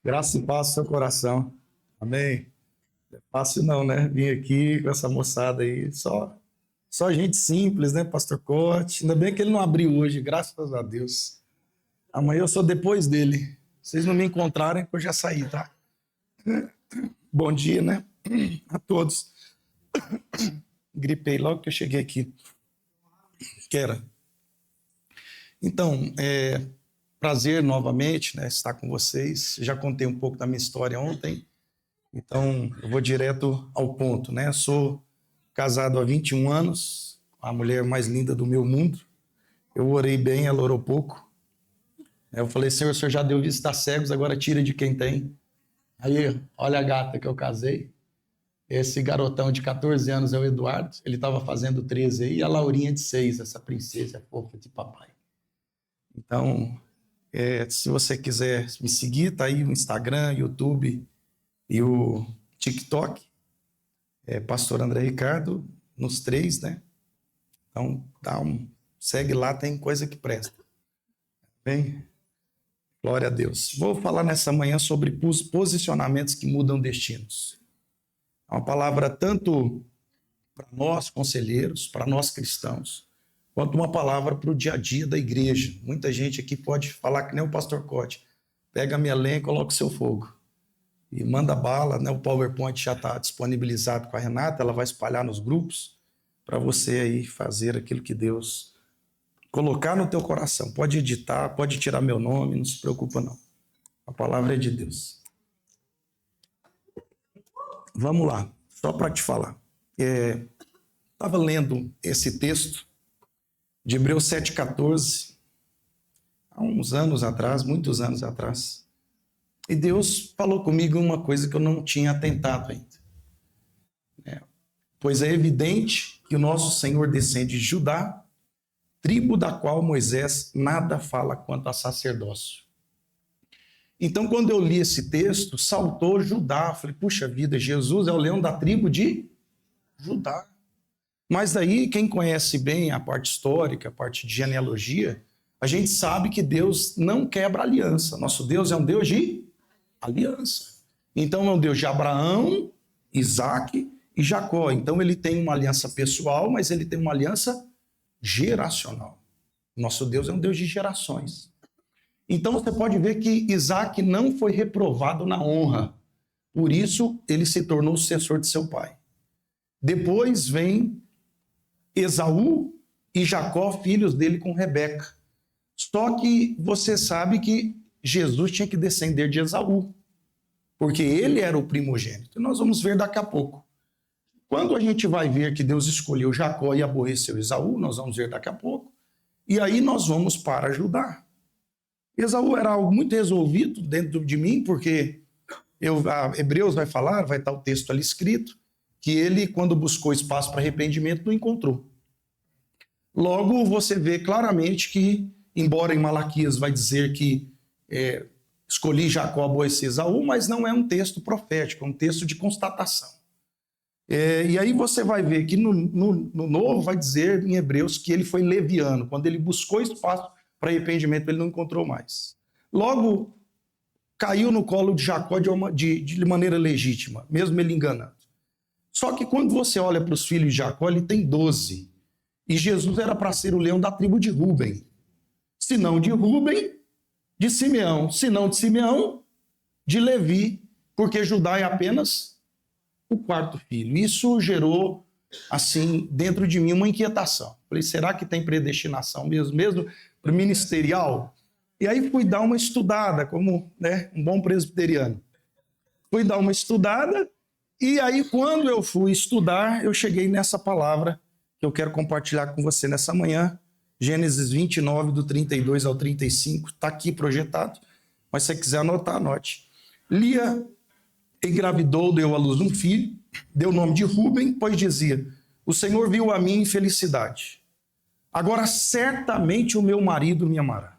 Graça e paz no seu coração. Amém. Não é fácil não, né? Vim aqui com essa moçada aí, só gente simples, né, Pastor Cote? Ainda bem que ele não abriu hoje, graças a Deus. Amanhã eu sou depois dele. Vocês não me encontrarem, eu já saí, tá? Bom dia, né? A todos. Gripei logo que eu cheguei aqui. Então, prazer novamente, né, estar com vocês. Já contei um pouco da minha história ontem, então eu vou direto ao ponto, né? Sou casado há 21 anos, a mulher mais linda do meu mundo. Eu orei bem, ela orou pouco. Eu falei, Senhor, o Senhor já deu vista a cegos, agora tira de quem tem. Aí, olha a gata que eu casei. Esse garotão de 14 anos é o Eduardo, ele estava fazendo 13 aí, e a Laurinha de 6, essa princesa fofa de papai. Então, se você quiser me seguir, tá aí o Instagram, YouTube e o TikTok. Pastor André Ricardo, nos 3, né? Então, segue lá, tem coisa que presta. Bem, glória a Deus. Vou falar nessa manhã sobre posicionamentos que mudam destinos. É uma palavra tanto para nós, conselheiros, para nós cristãos, quanto uma palavra para o dia a dia da igreja. Muita gente aqui pode falar que nem o pastor Cote. Pega a minha lenha e coloca o seu fogo. E manda bala, né? O PowerPoint já está disponibilizado com a Renata, ela vai espalhar nos grupos para você aí fazer aquilo que Deus colocar no teu coração. Pode editar, pode tirar meu nome, não se preocupa não. A palavra é de Deus. Vamos lá, só para te falar. Estava lendo esse texto de Hebreus 7,14, há uns anos atrás, muitos anos atrás, e Deus falou comigo uma coisa que eu não tinha atentado ainda. Pois é evidente que o nosso Senhor descende de Judá, tribo da qual Moisés nada fala quanto a sacerdócio. Então, quando eu li esse texto, saltou Judá. Falei, puxa vida, Jesus é o leão da tribo de Judá. Mas daí, quem conhece bem a parte histórica, a parte de genealogia, a gente sabe que Deus não quebra aliança. Nosso Deus é um Deus de aliança. Então, é um Deus de Abraão, Isaac e Jacó. Então, ele tem uma aliança pessoal, mas ele tem uma aliança geracional. Nosso Deus é um Deus de gerações. Então, você pode ver que Isaac não foi reprovado na honra. Por isso, ele se tornou o sucessor de seu pai. Depois vem Esaú e Jacó, filhos dele com Rebeca. Só que você sabe que Jesus tinha que descender de Esaú, porque ele era o primogênito. Nós vamos ver daqui a pouco. Quando a gente vai ver que Deus escolheu Jacó e aborreceu Esaú, nós vamos ver daqui a pouco. E aí nós vamos para Judá. Esaú era algo muito resolvido dentro de mim, porque Hebreus vai falar, vai estar o texto ali escrito, que ele, quando buscou espaço para arrependimento, não encontrou. Logo, você vê claramente que, embora em Malaquias vai dizer que escolhi Jacó, aborrecer Esaú, mas não é um texto profético, é um texto de constatação. E aí você vai ver que no Novo vai dizer em Hebreus que ele foi leviano. Quando ele buscou espaço para arrependimento, ele não encontrou mais. Logo, caiu no colo de Jacó de maneira legítima, mesmo ele enganando. Só que quando você olha para os filhos de Jacó, ele tem 12. E Jesus era para ser o leão da tribo de Rúben. Se não de Rúben, de Simeão. Se não de Simeão, de Levi. Porque Judá é apenas o 4º filho. Isso gerou, assim, dentro de mim uma inquietação. Falei, será que tem predestinação mesmo para o ministerial? E aí fui dar uma estudada, como um bom presbiteriano. Fui dar uma estudada, e aí quando eu fui estudar, eu cheguei nessa palavra que eu quero compartilhar com você nessa manhã. Gênesis 29, do 32 ao 35, está aqui projetado, mas se você quiser anotar, anote. Lia engravidou, deu à luz um filho, deu o nome de Rúben, pois dizia, o Senhor viu a minha infelicidade. Agora certamente o meu marido me amará.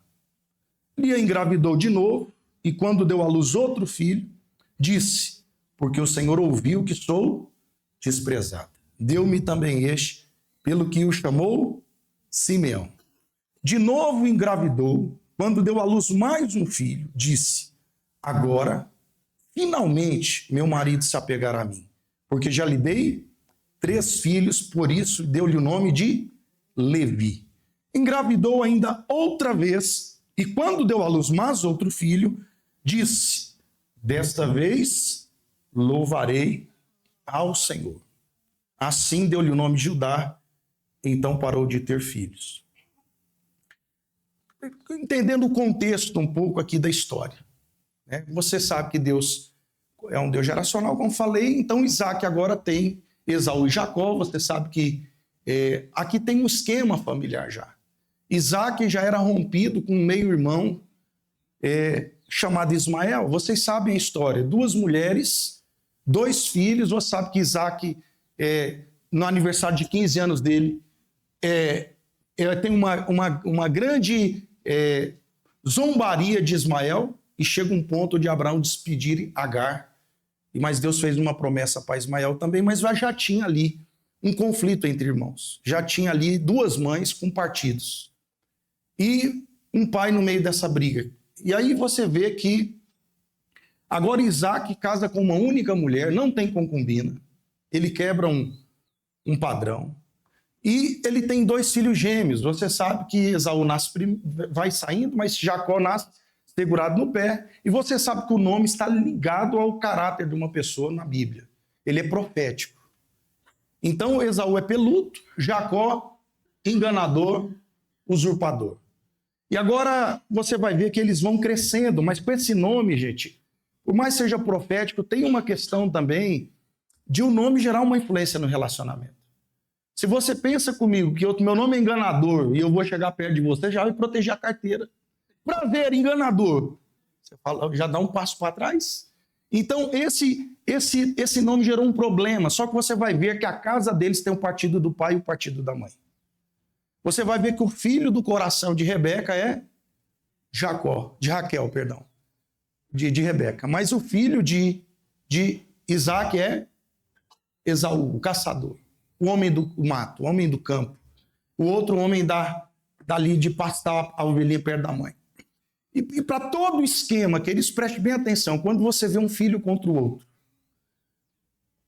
Lia engravidou de novo, e quando deu à luz outro filho, disse, porque o Senhor ouviu que sou desprezada. Deu-me também este, pelo que o chamou Simeão. De novo engravidou, quando deu à luz mais um filho, disse: agora, finalmente, meu marido se apegará a mim, porque já lhe dei 3 filhos, por isso deu-lhe o nome de Levi. Engravidou ainda outra vez, e quando deu à luz mais outro filho, disse: desta vez louvarei ao Senhor. Assim deu-lhe o nome de Judá, então parou de ter filhos. Entendendo o contexto um pouco aqui da história, né? Você sabe que Deus é um Deus geracional, como falei, então Isaac agora tem Esaú e Jacó. Você sabe que aqui tem um esquema familiar já. Isaac já era rompido com um meio-irmão chamado Ismael. Vocês sabem a história, 2 mulheres, 2 filhos. Você sabe que Isaac, no aniversário de 15 anos dele, tem uma grande zombaria de Ismael, e chega um ponto de Abraão despedir Agar. Mas Deus fez uma promessa para Ismael também, mas já tinha ali um conflito entre irmãos. Já tinha ali 2 mães com partidos. E um pai no meio dessa briga. E aí você vê que agora Isaac casa com uma única mulher, não tem concubina. Ele quebra um padrão. E ele tem 2 filhos gêmeos. Você sabe que Esaú vai saindo, mas Jacó nasce segurado no pé. E você sabe que o nome está ligado ao caráter de uma pessoa na Bíblia. Ele é profético. Então Esaú é peludo, Jacó enganador, usurpador. E agora você vai ver que eles vão crescendo, mas com esse nome, gente, por mais seja profético, tem uma questão também de o nome gerar uma influência no relacionamento. Se você pensa comigo que meu nome é enganador e eu vou chegar perto de você, já vai proteger a carteira. Prazer, enganador. Você fala, já dá um passo para trás. Então, esse nome gerou um problema. Só que você vai ver que a casa deles tem o partido do pai e o partido da mãe. Você vai ver que o filho do coração de Rebeca é Raquel, perdão. De Rebeca. Mas o filho de Isaac é Esaú, o caçador. O homem do mato, o homem do campo. O outro homem dali de pastar a ovelhinha perto da mãe. E para todo o esquema, que eles prestem bem atenção, quando você vê um filho contra o outro,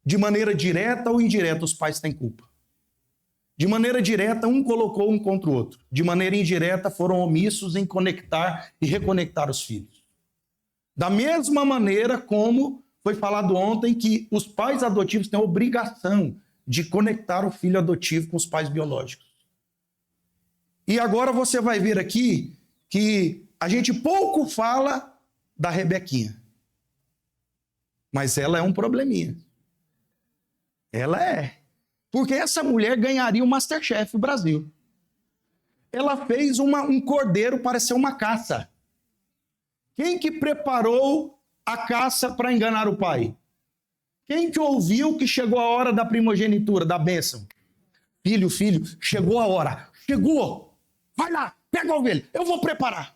de maneira direta ou indireta, os pais têm culpa. De maneira direta, um colocou um contra o outro. De maneira indireta, foram omissos em conectar e reconectar os filhos. Da mesma maneira como foi falado ontem que os pais adotivos têm a obrigação de conectar o filho adotivo com os pais biológicos. E agora você vai ver aqui que a gente pouco fala da Rebequinha. Mas ela é um probleminha. Ela é. Porque essa mulher ganharia o Masterchef Brasil. Ela fez um cordeiro parecer uma caça. Quem que preparou a caça para enganar o pai? Quem que ouviu que chegou a hora da primogenitura, da bênção? Filho, chegou a hora. Chegou. Vai lá, pega a ovelha. Eu vou preparar.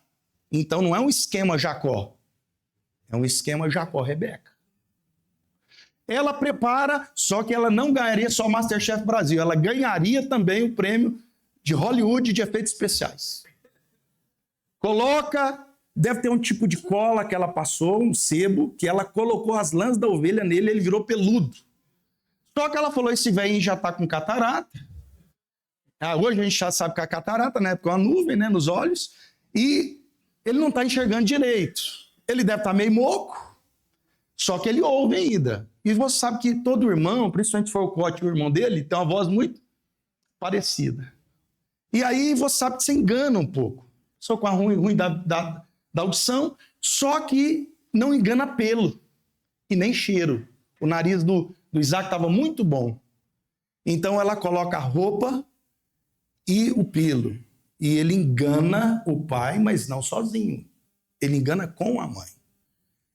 Então não é um esquema Jacó. É um esquema Jacó-Rebeca. Ela prepara, só que ela não ganharia só Masterchef Brasil. Ela ganharia também o prêmio de Hollywood de efeitos especiais. Coloca, deve ter um tipo de cola que ela passou, um sebo, que ela colocou as lãs da ovelha nele, ele virou peludo. Só que ela falou, esse velhinho já está com catarata. Hoje a gente já sabe que a catarata, né? Porque é uma nuvem, né, nos olhos. E ele não está enxergando direito. Ele deve estar meio moco. Só que ele ouve ainda. E você sabe que todo irmão, principalmente se for o Cote, o irmão dele, tem uma voz muito parecida. E aí você sabe que você engana um pouco. Só com a ruim da audição, só que não engana pelo e nem cheiro. O nariz do Isaac estava muito bom. Então ela coloca a roupa e o pelo. E ele engana o pai, mas não sozinho. Ele engana com a mãe.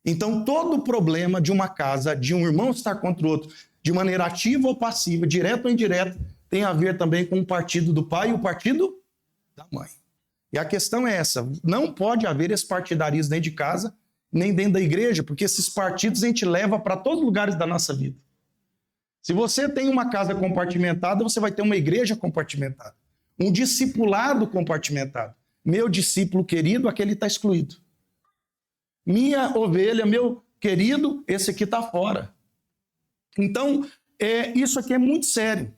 Então, todo o problema de uma casa, de um irmão estar contra o outro, de maneira ativa ou passiva, direta ou indireta, tem a ver também com o partido do pai e o partido da mãe. E a questão é essa, não pode haver esse partidarismo dentro de casa, nem dentro da igreja, porque esses partidos a gente leva para todos os lugares da nossa vida. Se você tem uma casa compartimentada, você vai ter uma igreja compartimentada. Um discipulado compartimentado. Meu discípulo querido, aquele está excluído. Minha ovelha, meu querido, esse aqui está fora. Então, isso aqui é muito sério.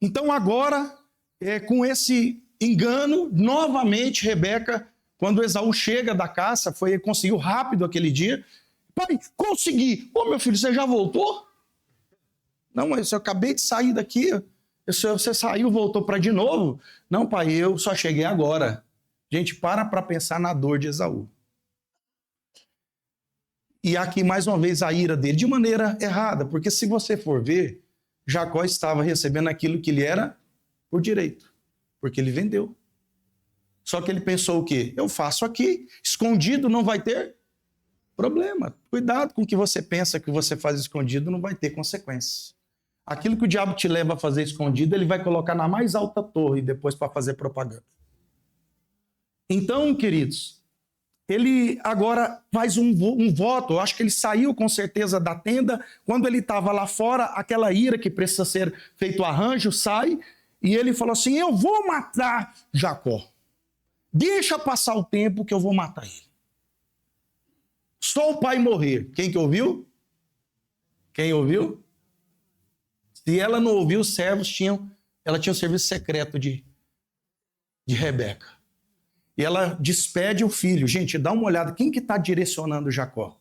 Então, agora, com esse engano, novamente, Rebeca, quando Esaú chega da caça, conseguiu rápido aquele dia. Pai, consegui. Ô, meu filho, você já voltou? Não, mas eu acabei de sair daqui. Você saiu, voltou para de novo? Não, pai, eu só cheguei agora. Gente, para pensar na dor de Esaú. E aqui, mais uma vez, a ira dele, de maneira errada, porque se você for ver, Jacó estava recebendo aquilo que lhe era por direito, porque ele vendeu. Só que ele pensou o quê? Eu faço aqui, escondido não vai ter problema. Cuidado com o que você pensa que você faz escondido, não vai ter consequências. Aquilo que o diabo te leva a fazer escondido, ele vai colocar na mais alta torre depois para fazer propaganda. Então, queridos, ele agora faz um voto. Eu acho que ele saiu com certeza da tenda. Quando ele estava lá fora, aquela ira que precisa ser feito arranjo, sai. E ele falou assim, eu vou matar Jacó. Deixa passar o tempo que eu vou matar ele. Só o pai morrer. Quem que ouviu? Quem ouviu? Se ela não ouviu, os servos ela tinha o serviço secreto de Rebeca. E ela despede o filho. Gente, dá uma olhada. Quem que está direcionando Jacó?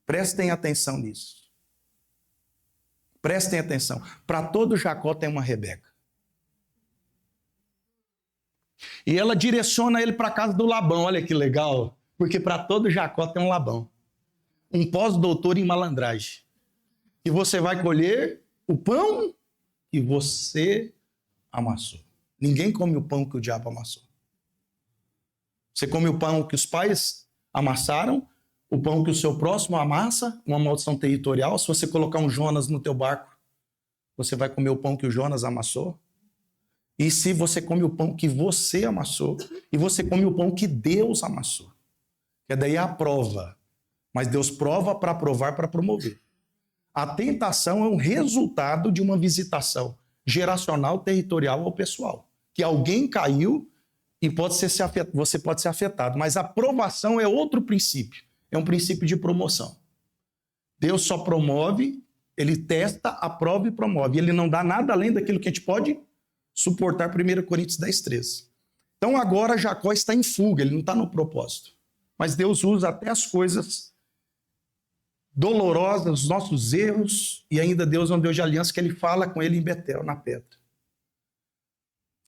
Prestem atenção nisso. Prestem atenção. Para todo Jacó tem uma Rebeca. E ela direciona ele para a casa do Labão. Olha que legal. Porque para todo Jacó tem um Labão. Um pós-doutor em malandragem. E você vai colher o pão que você amassou. Ninguém come o pão que o diabo amassou. Você come o pão que os pais amassaram, o pão que o seu próximo amassa, uma maldição territorial. Se você colocar um Jonas no teu barco, você vai comer o pão que o Jonas amassou. E se você come o pão que você amassou, e você come o pão que Deus amassou. Que daí é a prova. Mas Deus prova para provar, para promover. A tentação é um resultado de uma visitação geracional, territorial ou pessoal. Que alguém caiu e você pode ser afetado. Mas a provação é outro princípio. É um princípio de promoção. Deus só promove, ele testa, aprova e promove. Ele não dá nada além daquilo que a gente pode suportar. 1 Coríntios 10:13. Então agora Jacó está em fuga, ele não está no propósito. Mas Deus usa até as coisas dolorosas, os nossos erros, e ainda Deus é um Deus de aliança que ele fala com ele em Betel, na pedra.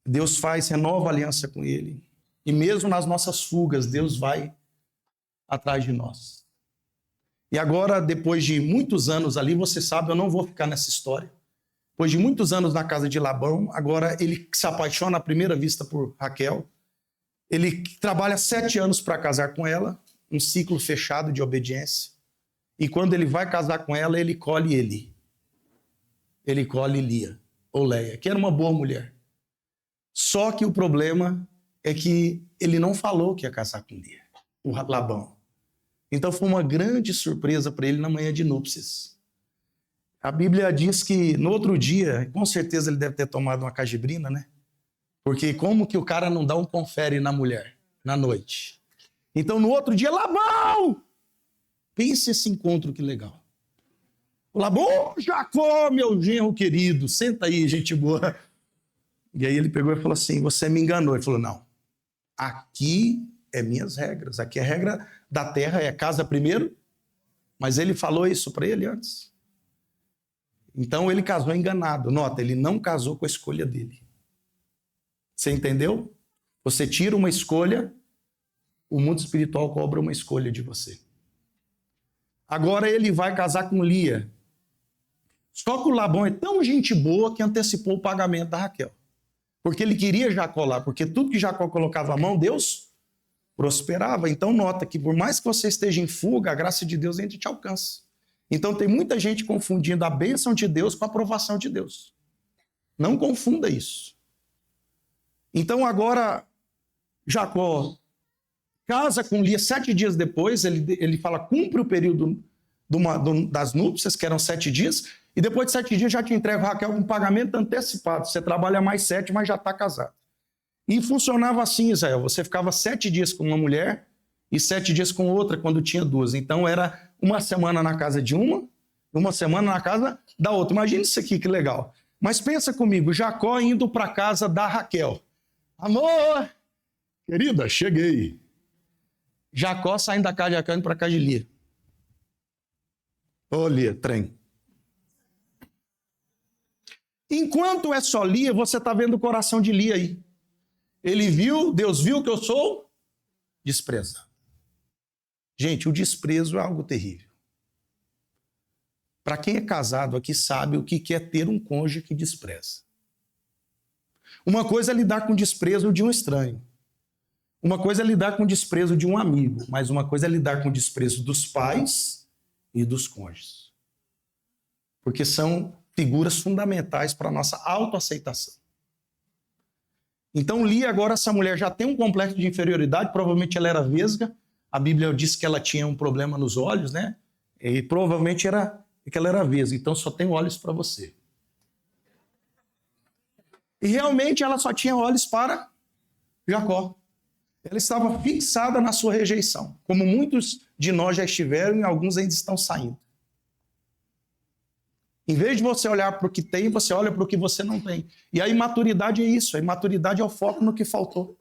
Deus renova a aliança com ele. E mesmo nas nossas fugas, Deus vai atrás de nós. E agora, depois de muitos anos ali, você sabe, eu não vou ficar nessa história. Depois de muitos anos na casa de Labão, agora ele se apaixona à primeira vista por Raquel. Ele trabalha 7 anos para casar com ela, um ciclo fechado de obediência. E quando ele vai casar com ela, ele colhe Lia, ou Leia, que era uma boa mulher. Só que o problema é que ele não falou que ia casar com Lia, o Labão. Então foi uma grande surpresa para ele na manhã de núpcias. A Bíblia diz que no outro dia, com certeza ele deve ter tomado uma cajibrina, né? Porque como que o cara não dá um confere na mulher, na noite? Então no outro dia, Labão! Pense esse encontro, que legal. O Labão, Jacó, meu genro querido, senta aí, gente boa. E aí ele pegou e falou assim, você me enganou. Ele falou, não, aqui é minhas regras, aqui a regra da terra é casa primeiro, mas ele falou isso para ele antes. Então ele casou enganado. Nota, ele não casou com a escolha dele. Você entendeu? Você tira uma escolha, o mundo espiritual cobra uma escolha de você. Agora ele vai casar com Lia. Só que o Labão é tão gente boa que antecipou o pagamento da Raquel. Porque ele queria Jacó lá, porque tudo que Jacó colocava a mão, Deus prosperava. Então nota que por mais que você esteja em fuga, a graça de Deus ainda te alcança. Então tem muita gente confundindo a bênção de Deus com a aprovação de Deus. Não confunda isso. Então agora Jacó casa com Lia 7 dias depois, ele fala, cumpre o período das núpcias, que eram 7 dias, e depois de 7 dias já te entrego, Raquel, um pagamento antecipado. Você trabalha mais 7, mas já está casado. E funcionava assim, Israel. Você ficava 7 dias com uma mulher e 7 dias com outra quando tinha 2. Então era uma semana na casa de uma semana na casa da outra. Imagina isso aqui, que legal. Mas pensa comigo, Jacó indo para a casa da Raquel. Amor, querida, cheguei. Jacó saindo da casa de Raquel indo para a casa de Lia. Ô, Lia, trem. Enquanto é só Lia, você está vendo o coração de Lia aí. Ele viu, Deus viu que eu sou desprezado. Gente, o desprezo é algo terrível. Para quem é casado aqui sabe o que é ter um cônjuge que despreza. Uma coisa é lidar com o desprezo de um estranho. Uma coisa é lidar com o desprezo de um amigo. Mas uma coisa é lidar com o desprezo dos pais e dos cônjuges. Porque são figuras fundamentais para a nossa autoaceitação. Então, Lia, agora essa mulher já tem um complexo de inferioridade, provavelmente ela era vesga, a Bíblia diz que ela tinha um problema nos olhos, né? E provavelmente era que ela era vesga, então só tem olhos para você. E realmente ela só tinha olhos para Jacó. Ela estava fixada na sua rejeição, como muitos de nós já estiveram e alguns ainda estão saindo. Em vez de você olhar para o que tem, você olha para o que você não tem. E a imaturidade é isso. A imaturidade é o foco no que faltou.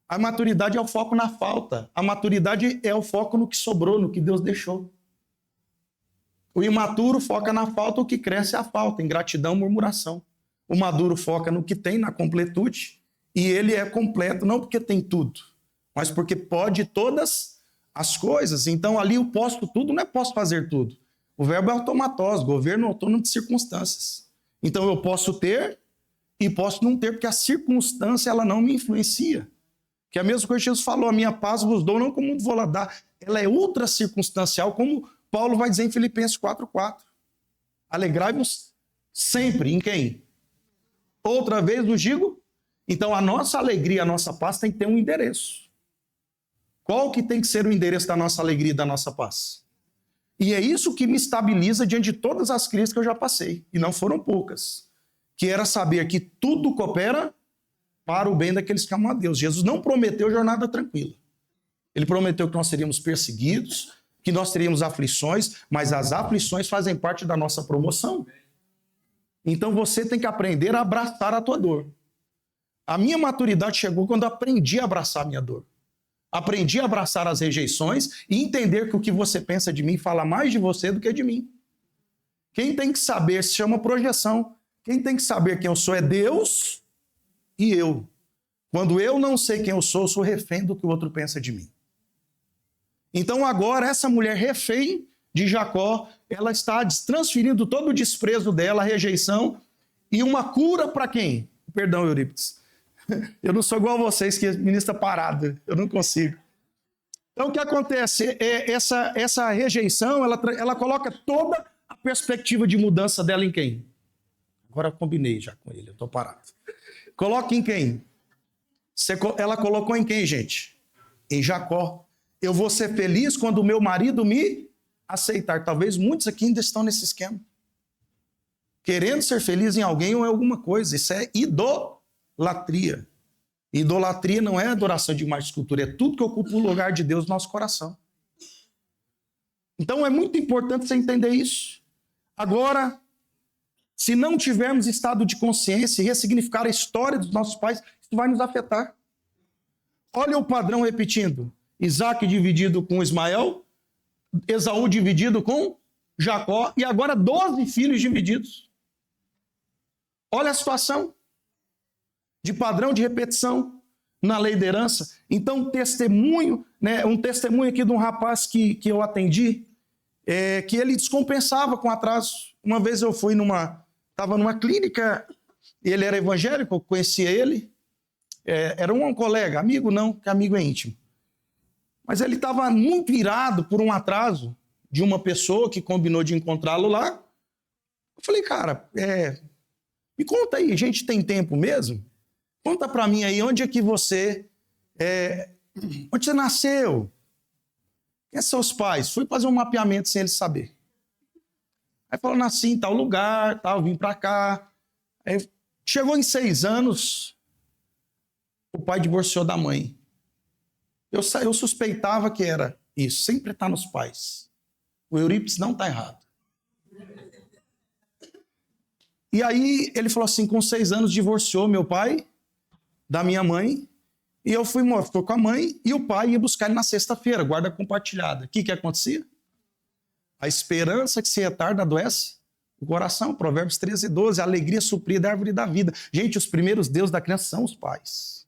A maturidade é o foco na falta. A maturidade é o foco no que sobrou, no que Deus deixou. O imaturo foca na falta, o que cresce é a falta, ingratidão, murmuração. O maduro foca no que tem, na completude. E ele é completo, não porque tem tudo, mas porque pode todas as coisas. Então ali eu posso tudo, não é posso fazer tudo. O verbo é automatós, governo autônomo de circunstâncias. Então eu posso ter e posso não ter, porque a circunstância ela não me influencia. Que é a mesma coisa que Jesus falou, a minha paz vos dou, não como o mundo vou lá dar. Ela é ultra circunstancial, como Paulo vai dizer em Filipenses 4:4. Alegrai-vos sempre em quem? Outra vez vos digo. Então a nossa alegria, a nossa paz tem que ter um endereço. Qual que tem que ser o endereço da nossa alegria e da nossa paz? E é isso que me estabiliza diante de todas as crises que eu já passei, e não foram poucas, que era saber que tudo coopera para o bem daqueles que amam a Deus. Jesus não prometeu jornada tranquila. Ele prometeu que nós seríamos perseguidos, que nós teríamos aflições, mas as aflições fazem parte da nossa promoção. Então você tem que aprender a abraçar a tua dor. A minha maturidade chegou quando eu aprendi a abraçar a minha dor. Aprendi a abraçar as rejeições e entender que o que você pensa de mim fala mais de você do que de mim. Quem tem que saber se chama projeção. Quem tem que saber quem eu sou é Deus e eu. Quando eu não sei quem eu sou refém do que o outro pensa de mim. Então agora essa mulher refém de Jacó, ela está transferindo todo o desprezo dela, a rejeição, e uma cura para quem? Perdão, Eurípides. Eu não sou igual a vocês que ministra parada, eu não consigo. Então o que acontece? Essa rejeição, ela coloca toda a perspectiva de mudança dela em quem? Agora eu combinei já com ele, eu estou parado. Coloca em quem? Ela colocou em quem, gente? Em Jacó. Eu vou ser feliz quando o meu marido me aceitar. Talvez muitos aqui ainda estão nesse esquema. Querendo ser feliz em alguém ou em alguma coisa. Isso é idolatria. Idolatria não é adoração de imagem de escultura, é tudo que ocupa o lugar de Deus no nosso coração. Então é muito importante você entender isso. Agora, se não tivermos estado de consciência e ressignificar a história dos nossos pais, isso vai nos afetar. Olha o padrão repetindo. Isaac dividido com Ismael, Esaú dividido com Jacó, e agora 12 filhos divididos. Olha a situação de padrão de repetição na lei da herança. Então, testemunho, né, um testemunho aqui de um rapaz que eu atendi, que ele descompensava com atraso. Uma vez eu fui estava numa clínica, ele era evangélico, eu conhecia ele, era um colega, amigo não, que amigo é íntimo. Mas ele estava muito irado por um atraso de uma pessoa que combinou de encontrá-lo lá. Eu falei, cara, me conta aí, a gente tem tempo mesmo? Conta para mim aí, onde é que você Onde você nasceu? Quem são seus pais? Fui fazer um mapeamento sem ele saber. Aí falou, nasci em tal lugar, tal, vim pra cá. Aí, chegou em 6 anos, o pai divorciou da mãe. Eu suspeitava que era isso. Sempre está nos pais. O Eurípides não está errado. E aí ele falou assim, com 6 anos divorciou meu pai da minha mãe. E eu ficou com a mãe e o pai ia buscar ele na sexta-feira, guarda compartilhada. O que acontecia? A esperança que se retarda adoece o coração. Provérbios 13:12. A alegria suprida é a árvore da vida. Gente, os primeiros deuses da criança são os pais.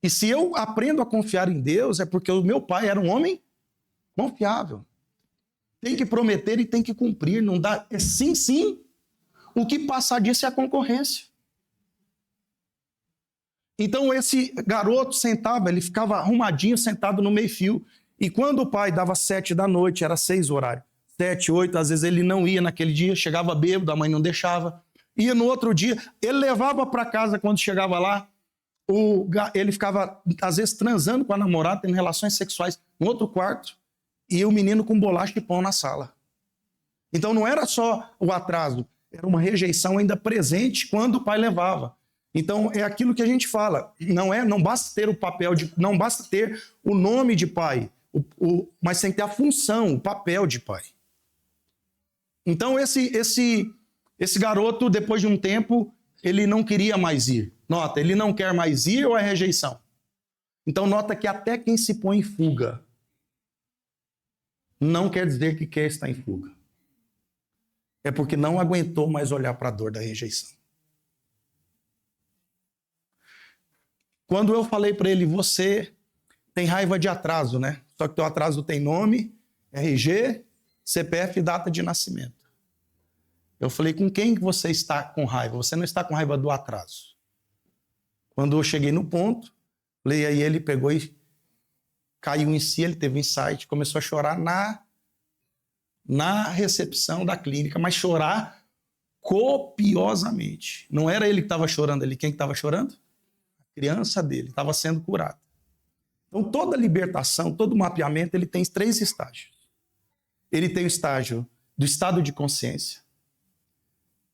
E se eu aprendo a confiar em Deus, é porque o meu pai era um homem confiável. Tem que prometer e tem que cumprir. Não dá. É sim, sim. O que passar disso é a concorrência. Então esse garoto sentava, ele ficava arrumadinho, sentado no meio-fio. E quando o pai dava 7 da noite, era 6 o horário. 7, 8, às vezes ele não ia naquele dia, chegava bêbado, a mãe não deixava. Ia no outro dia, ele levava para casa quando chegava lá. Ele ficava, às vezes, transando com a namorada, tendo relações sexuais no outro quarto, e o menino com bolacha e pão na sala. Então não era só o atraso, era uma rejeição ainda presente quando o pai levava. Então é aquilo que a gente fala, não basta ter o papel não basta ter o nome de pai, mas tem que ter a função, o papel de pai. Então esse garoto, depois de um tempo, ele não queria mais ir. Nota, ele não quer mais ir ou é rejeição? Então nota que até quem se põe em fuga não quer dizer que quer estar em fuga. É porque não aguentou mais olhar para a dor da rejeição. Quando eu falei para ele, você tem raiva de atraso, né? Só que teu atraso tem nome, RG, CPF e data de nascimento. Eu falei, com quem que você está com raiva? Você não está com raiva do atraso. Quando eu cheguei no ponto, falei, aí ele pegou e caiu em si, ele teve um insight, começou a chorar na recepção da clínica, mas chorar copiosamente. Não era ele que estava chorando ali, quem que estava chorando? A criança dele, estava sendo curada. Então toda libertação, todo mapeamento, ele tem 3 estágios. Ele tem o estágio do estado de consciência,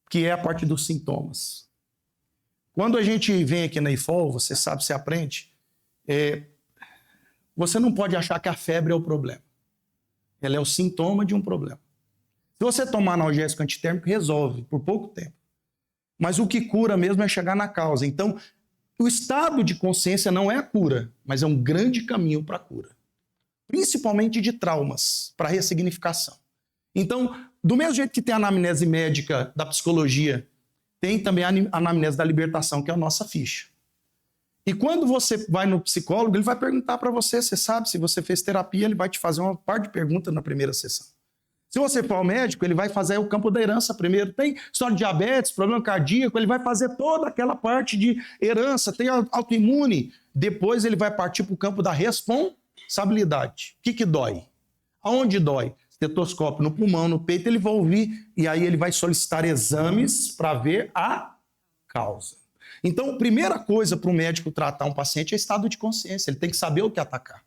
que é a parte dos sintomas. Quando a gente vem aqui na IFOL, você sabe, você aprende, você não pode achar que a febre é o problema. Ela é o sintoma de um problema. Se você tomar analgésico antitérmico, resolve por pouco tempo. Mas o que cura mesmo é chegar na causa. Então, o estado de consciência não é a cura, mas é um grande caminho para a cura. Principalmente de traumas, para ressignificação. Então, do mesmo jeito que tem a anamnese médica da psicologia, tem também a anamnese da libertação, que é a nossa ficha. E quando você vai no psicólogo, ele vai perguntar para você, você sabe, se você fez terapia, ele vai te fazer uma par de perguntas na primeira sessão. Se você for ao médico, ele vai fazer o campo da herança primeiro. Tem história de diabetes, problema cardíaco, ele vai fazer toda aquela parte de herança, tem autoimune. Depois ele vai partir para o campo da responsabilidade. O que dói? Aonde dói? Estetoscópio no pulmão, no peito, ele vai ouvir e aí ele vai solicitar exames para ver a causa. Então, a primeira coisa para o médico tratar um paciente é estado de consciência. Ele tem que saber o que atacar.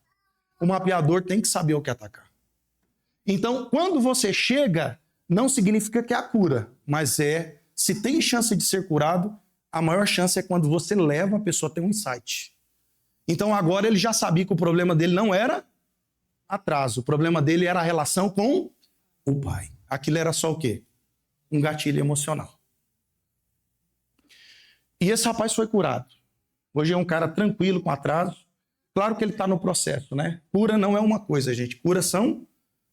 O mapeador tem que saber o que atacar. Então, quando você chega, não significa que é a cura, mas se tem chance de ser curado, a maior chance é quando você leva a pessoa a ter um insight. Então, agora ele já sabia que o problema dele não era atraso. O problema dele era a relação com o pai. Aquilo era só o quê? Um gatilho emocional. E esse rapaz foi curado. Hoje é um cara tranquilo, com atraso. Claro que ele está no processo, né? Cura não é uma coisa, gente. Cura são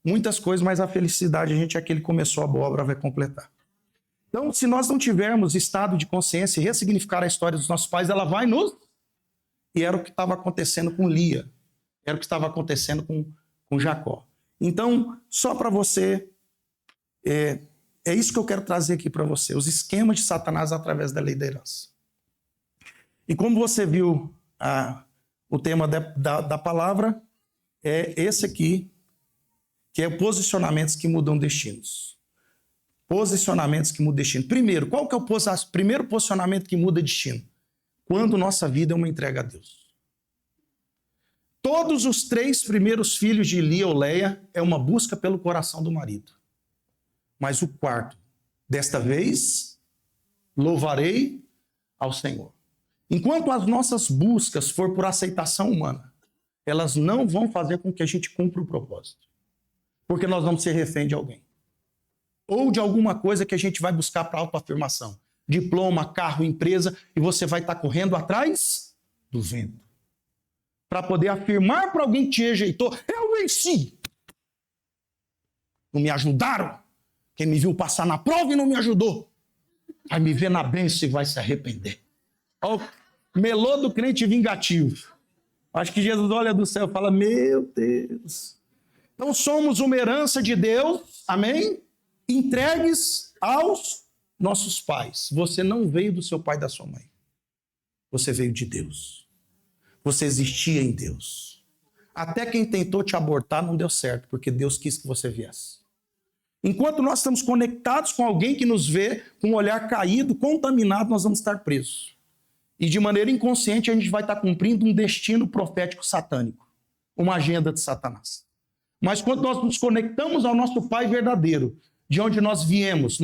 muitas coisas, mas a felicidade, a gente é que ele começou a boa obra, vai completar. Então, se nós não tivermos estado de consciência e ressignificar a história dos nossos pais, ela vai nos... E era o que estava acontecendo com Lia. Era o que estava acontecendo com Jacó. Então, só para você... É isso que eu quero trazer aqui para você. Os esquemas de Satanás através da lei da herança. E como você viu o tema da palavra, é esse aqui, que é posicionamentos que mudam destinos. Posicionamentos que mudam destino. Primeiro, qual que é o primeiro posicionamento que muda destino? Quando nossa vida é uma entrega a Deus. Todos os 3 primeiros filhos de Lia ou Leia é uma busca pelo coração do marido. Mas o 4, desta vez, louvarei ao Senhor. Enquanto as nossas buscas for por aceitação humana, elas não vão fazer com que a gente cumpra o propósito. Porque nós vamos ser refém de alguém. Ou de alguma coisa que a gente vai buscar para autoafirmação. Diploma, carro, empresa, e você vai estar correndo atrás do vento. Para poder afirmar para alguém que te rejeitou, eu venci. Não me ajudaram. Quem me viu passar na prova e não me ajudou, vai me ver na bênção e vai se arrepender. Olha o melô do crente vingativo. Acho que Jesus olha do céu e fala, meu Deus. Então somos uma herança de Deus, amém? Entregues aos nossos pais. Você não veio do seu pai e da sua mãe. Você veio de Deus. Você existia em Deus. Até quem tentou te abortar não deu certo, porque Deus quis que você viesse. Enquanto nós estamos conectados com alguém que nos vê com um olhar caído, contaminado, nós vamos estar presos. E de maneira inconsciente a gente vai estar cumprindo um destino profético satânico. Uma agenda de Satanás. Mas quando nós nos conectamos ao nosso Pai verdadeiro, de onde nós viemos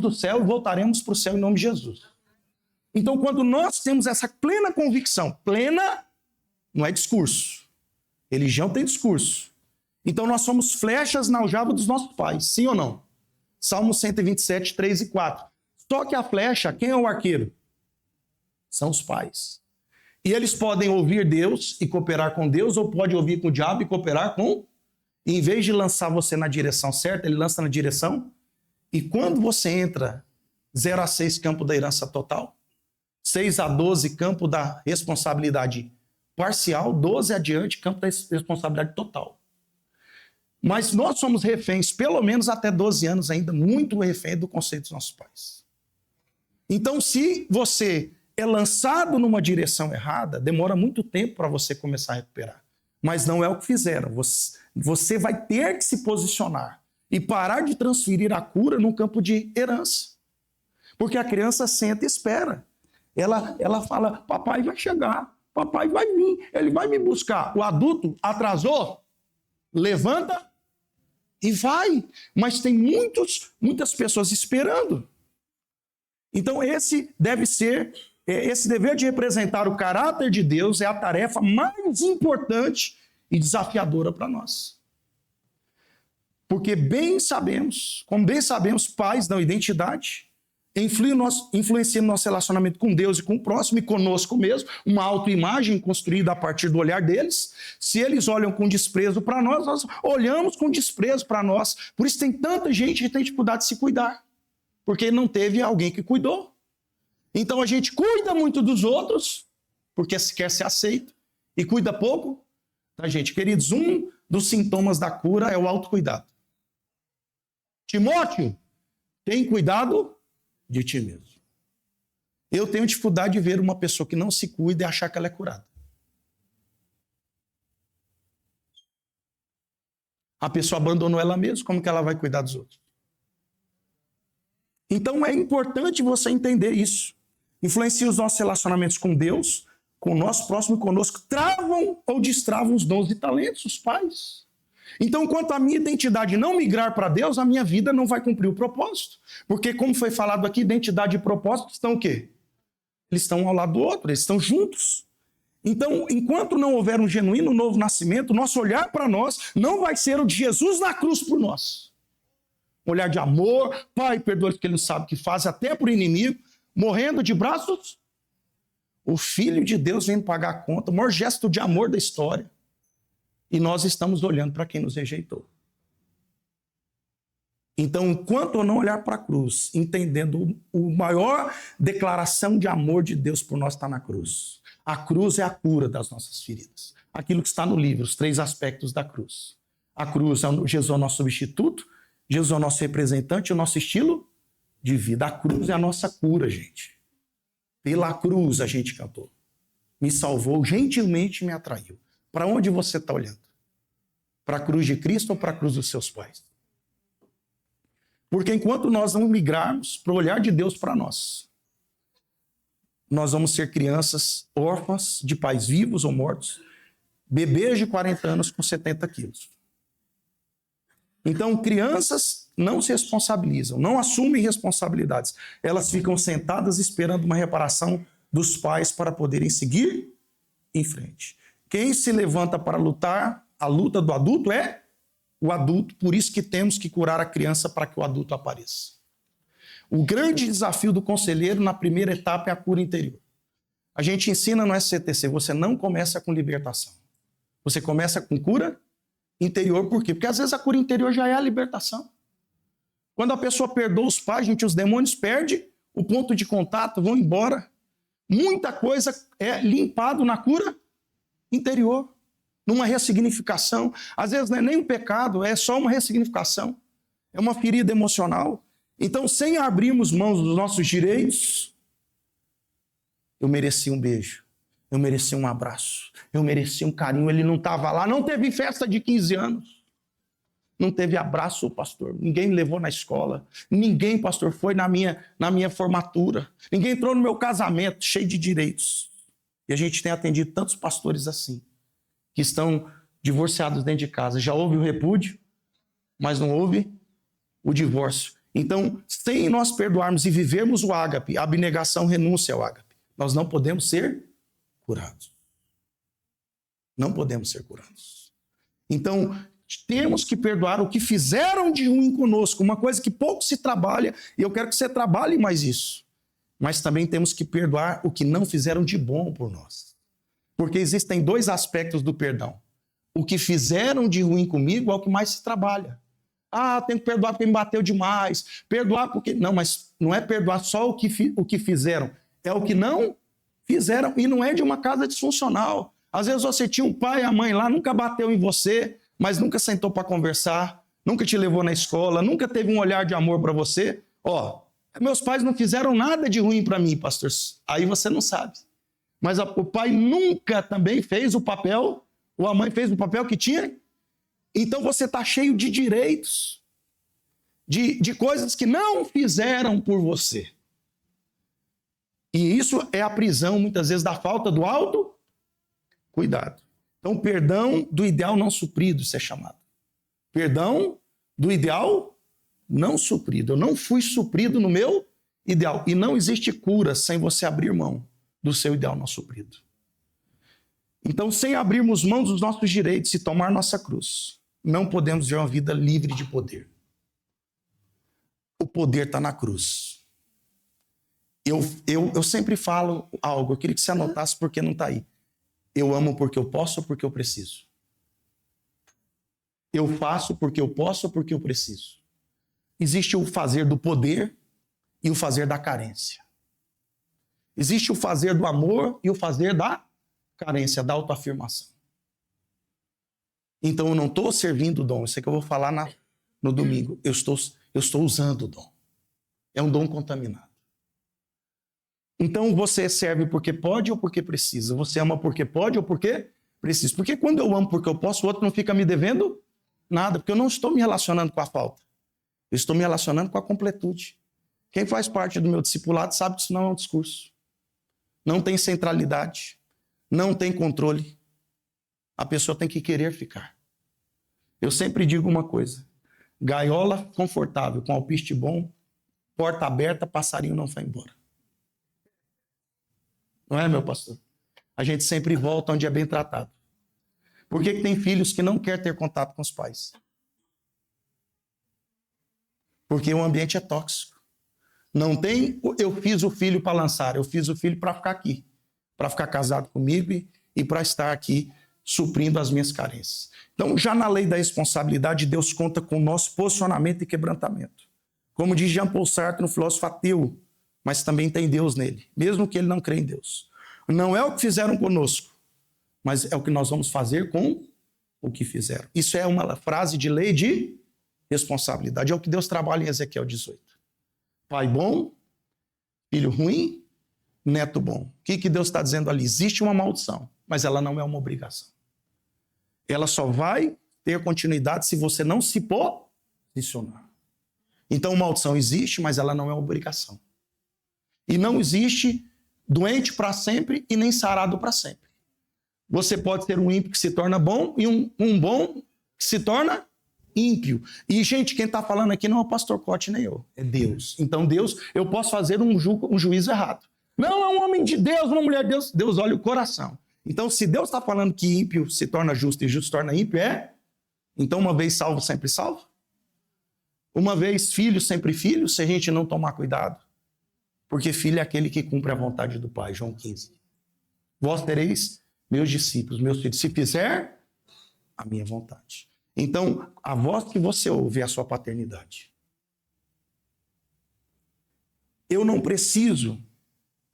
do céu e voltaremos para o céu em nome de Jesus. Então quando nós temos essa plena convicção, plena não é discurso. Religião tem discurso. Então nós somos flechas na aljava dos nossos pais, sim ou não? Salmo 127, 3 e 4. Só que a flecha, quem é o arqueiro? São os pais. E eles podem ouvir Deus e cooperar com Deus, ou pode ouvir com o diabo e cooperar com... E em vez de lançar você na direção certa, ele lança na direção... E quando você entra 0 a 6, campo da herança total, 6 a 12, campo da responsabilidade parcial, 12 adiante, campo da responsabilidade total. Mas nós somos reféns, pelo menos até 12 anos ainda, muito refém do conceito dos nossos pais. Então, se você é lançado numa direção errada, demora muito tempo para você começar a recuperar. Mas não é o que fizeram. Você vai ter que se posicionar e parar de transferir a cura num campo de herança. Porque a criança senta e espera. Ela fala, papai vai chegar, papai vai vir, ele vai me buscar. O adulto atrasou, levanta e vai. Mas tem muitas pessoas esperando. Então esse dever de representar o caráter de Deus é a tarefa mais importante e desafiadora para nós. Porque como bem sabemos, pais dão identidade, influenciam no nosso relacionamento com Deus e com o próximo e conosco mesmo, uma autoimagem construída a partir do olhar deles. Se eles olham com desprezo para nós, nós olhamos com desprezo para nós. Por isso tem tanta gente que tem dificuldade de se cuidar, porque não teve alguém que cuidou. Então a gente cuida muito dos outros, porque quer ser aceito, e cuida pouco da gente. Queridos, um dos sintomas da cura é o autocuidado. Timóteo, tem cuidado de ti mesmo. Eu tenho dificuldade de ver uma pessoa que não se cuida e achar que ela é curada. A pessoa abandonou ela mesma, como que ela vai cuidar dos outros? Então é importante você entender isso. Influencia os nossos relacionamentos com Deus, com o nosso próximo e conosco. Travam ou destravam os dons e talentos, os pais. Então, enquanto a minha identidade não migrar para Deus, a minha vida não vai cumprir o propósito. Porque, como foi falado aqui, identidade e propósito estão o quê? Eles estão ao lado do outro, eles estão juntos. Então, enquanto não houver um genuíno novo nascimento, nosso olhar para nós não vai ser o de Jesus na cruz por nós. Um olhar de amor, Pai, perdoa-lhes porque ele não sabe o que faz, até por inimigo, morrendo de braços. O Filho de Deus vem pagar a conta, o maior gesto de amor da história. E nós estamos olhando para quem nos rejeitou. Então, enquanto eu não olhar para a cruz, entendendo o maior declaração de amor de Deus por nós está na cruz. A cruz é a cura das nossas feridas. Aquilo que está no livro, os 3 aspectos da cruz. A cruz, Jesus é o nosso substituto, Jesus é o nosso representante, o nosso estilo de vida. A cruz é a nossa cura, gente. Pela cruz a gente cantou. Me salvou, gentilmente me atraiu. Para onde você está olhando? Para a cruz de Cristo ou para a cruz dos seus pais? Porque enquanto nós não migrarmos para o olhar de Deus para nós, nós vamos ser crianças órfãs de pais vivos ou mortos, bebês de 40 anos com 70 quilos. Então, crianças não se responsabilizam, não assumem responsabilidades. Elas ficam sentadas esperando uma reparação dos pais para poderem seguir em frente. Quem se levanta para lutar, a luta do adulto é o adulto, por isso que temos que curar a criança para que o adulto apareça. O grande desafio do conselheiro na primeira etapa é a cura interior. A gente ensina no SCTC, você não começa com libertação. Você começa com cura interior, por quê? Porque às vezes a cura interior já é a libertação. Quando a pessoa perdoa os pais, gente, os demônios perdem o ponto de contato, vão embora. Muita coisa é limpado na cura interior, numa ressignificação. Às vezes não é nem um pecado, é só uma ressignificação. É uma ferida emocional. Então, sem abrirmos mãos dos nossos direitos, eu mereci um beijo, eu mereci um abraço, eu mereci um carinho. Ele não estava lá, não teve festa de 15 anos, não teve abraço, pastor. Ninguém me levou na escola, ninguém, pastor, foi na minha formatura, ninguém entrou no meu casamento, cheio de direitos. E a gente tem atendido tantos pastores assim, que estão divorciados dentro de casa. Já houve o repúdio, mas não houve o divórcio. Então, sem nós perdoarmos e vivermos o ágape, a abnegação, renúncia ao ágape, nós não podemos ser curados. Não podemos ser curados. Então, temos que perdoar o que fizeram de ruim conosco, uma coisa que pouco se trabalha, e eu quero que você trabalhe mais isso. Mas também temos que perdoar o que não fizeram de bom por nós. Porque existem dois aspectos do perdão. O que fizeram de ruim comigo é o que mais se trabalha. Ah, tenho que perdoar porque me bateu demais. Perdoar porque... Não, mas não é perdoar só o que fizeram. É o que não fizeram. E não é de uma casa disfuncional. Às vezes você tinha um pai e a mãe lá, nunca bateu em você, mas nunca sentou para conversar, nunca te levou na escola, nunca teve um olhar de amor para você. Ó, meus pais não fizeram nada de ruim para mim, pastor. Aí você não sabe. Mas o pai nunca também fez o papel, ou a mãe fez o papel que tinha. Então você está cheio de direitos, de coisas que não fizeram por você. E isso é a prisão, muitas vezes, da falta do autocuidado. Então, perdão do ideal não suprido, isso é chamado. Perdão do ideal não suprido. Eu não fui suprido no meu ideal. E não existe cura sem você abrir mão do seu ideal não suprido. Então, sem abrirmos mão dos nossos direitos e tomar nossa cruz, não podemos ver uma vida livre de poder. O poder está na cruz. Eu sempre falo algo, eu queria que você anotasse porque não está aí. Eu amo porque eu posso ou porque eu preciso? Eu faço porque eu posso ou porque eu preciso? Existe o fazer do poder e o fazer da carência. Existe o fazer do amor e o fazer da carência, da autoafirmação. Então eu não estou servindo o dom, isso é que eu vou falar no domingo. Eu estou usando o dom. É um dom contaminado. Então você serve porque pode ou porque precisa? Você ama porque pode ou porque precisa? Porque quando eu amo porque eu posso, o outro não fica me devendo nada, porque eu não estou me relacionando com a falta. Eu estou me relacionando com a completude. Quem faz parte do meu discipulado sabe que isso não é um discurso. Não tem centralidade. Não tem controle. A pessoa tem que querer ficar. Eu sempre digo uma coisa. Gaiola confortável, com alpiste bom, porta aberta, passarinho não vai embora. Não é, meu pastor? A gente sempre volta onde é bem tratado. Por que tem filhos que não querem ter contato com os pais? Porque o ambiente é tóxico. Não tem, eu fiz o filho para lançar, eu fiz o filho para ficar aqui, para ficar casado comigo e para estar aqui suprindo as minhas carências. Então, já na lei da responsabilidade, Deus conta com o nosso posicionamento e quebrantamento. Como diz Jean Paul Sartre, um filósofo ateu, mas também tem Deus nele, mesmo que ele não crê em Deus. Não é o que fizeram conosco, mas é o que nós vamos fazer com o que fizeram. Isso é uma frase de lei de responsabilidade. É o que Deus trabalha em Ezequiel 18. Pai bom, filho ruim, neto bom. O que Deus está dizendo ali? Existe uma maldição, mas ela não é uma obrigação. Ela só vai ter continuidade se você não se posicionar. Então, maldição existe, mas ela não é uma obrigação. E não existe doente para sempre e nem sarado para sempre. Você pode ser um ímpio que se torna bom e um bom que se torna ímpio. E, gente, quem está falando aqui não é o pastor Cote nem eu, é Deus. Então, Deus, eu posso fazer um juízo errado. Não, é um homem de Deus, uma mulher de Deus. Deus olha o coração. Então, se Deus está falando que ímpio se torna justo e justo se torna ímpio, então uma vez salvo, sempre salvo? Uma vez filho, sempre filho, se a gente não tomar cuidado? Porque filho é aquele que cumpre a vontade do Pai, João 15. Vós sereis meus discípulos, meus filhos, se fizer a minha vontade. Então, a voz que você ouve é a sua paternidade. Eu não preciso.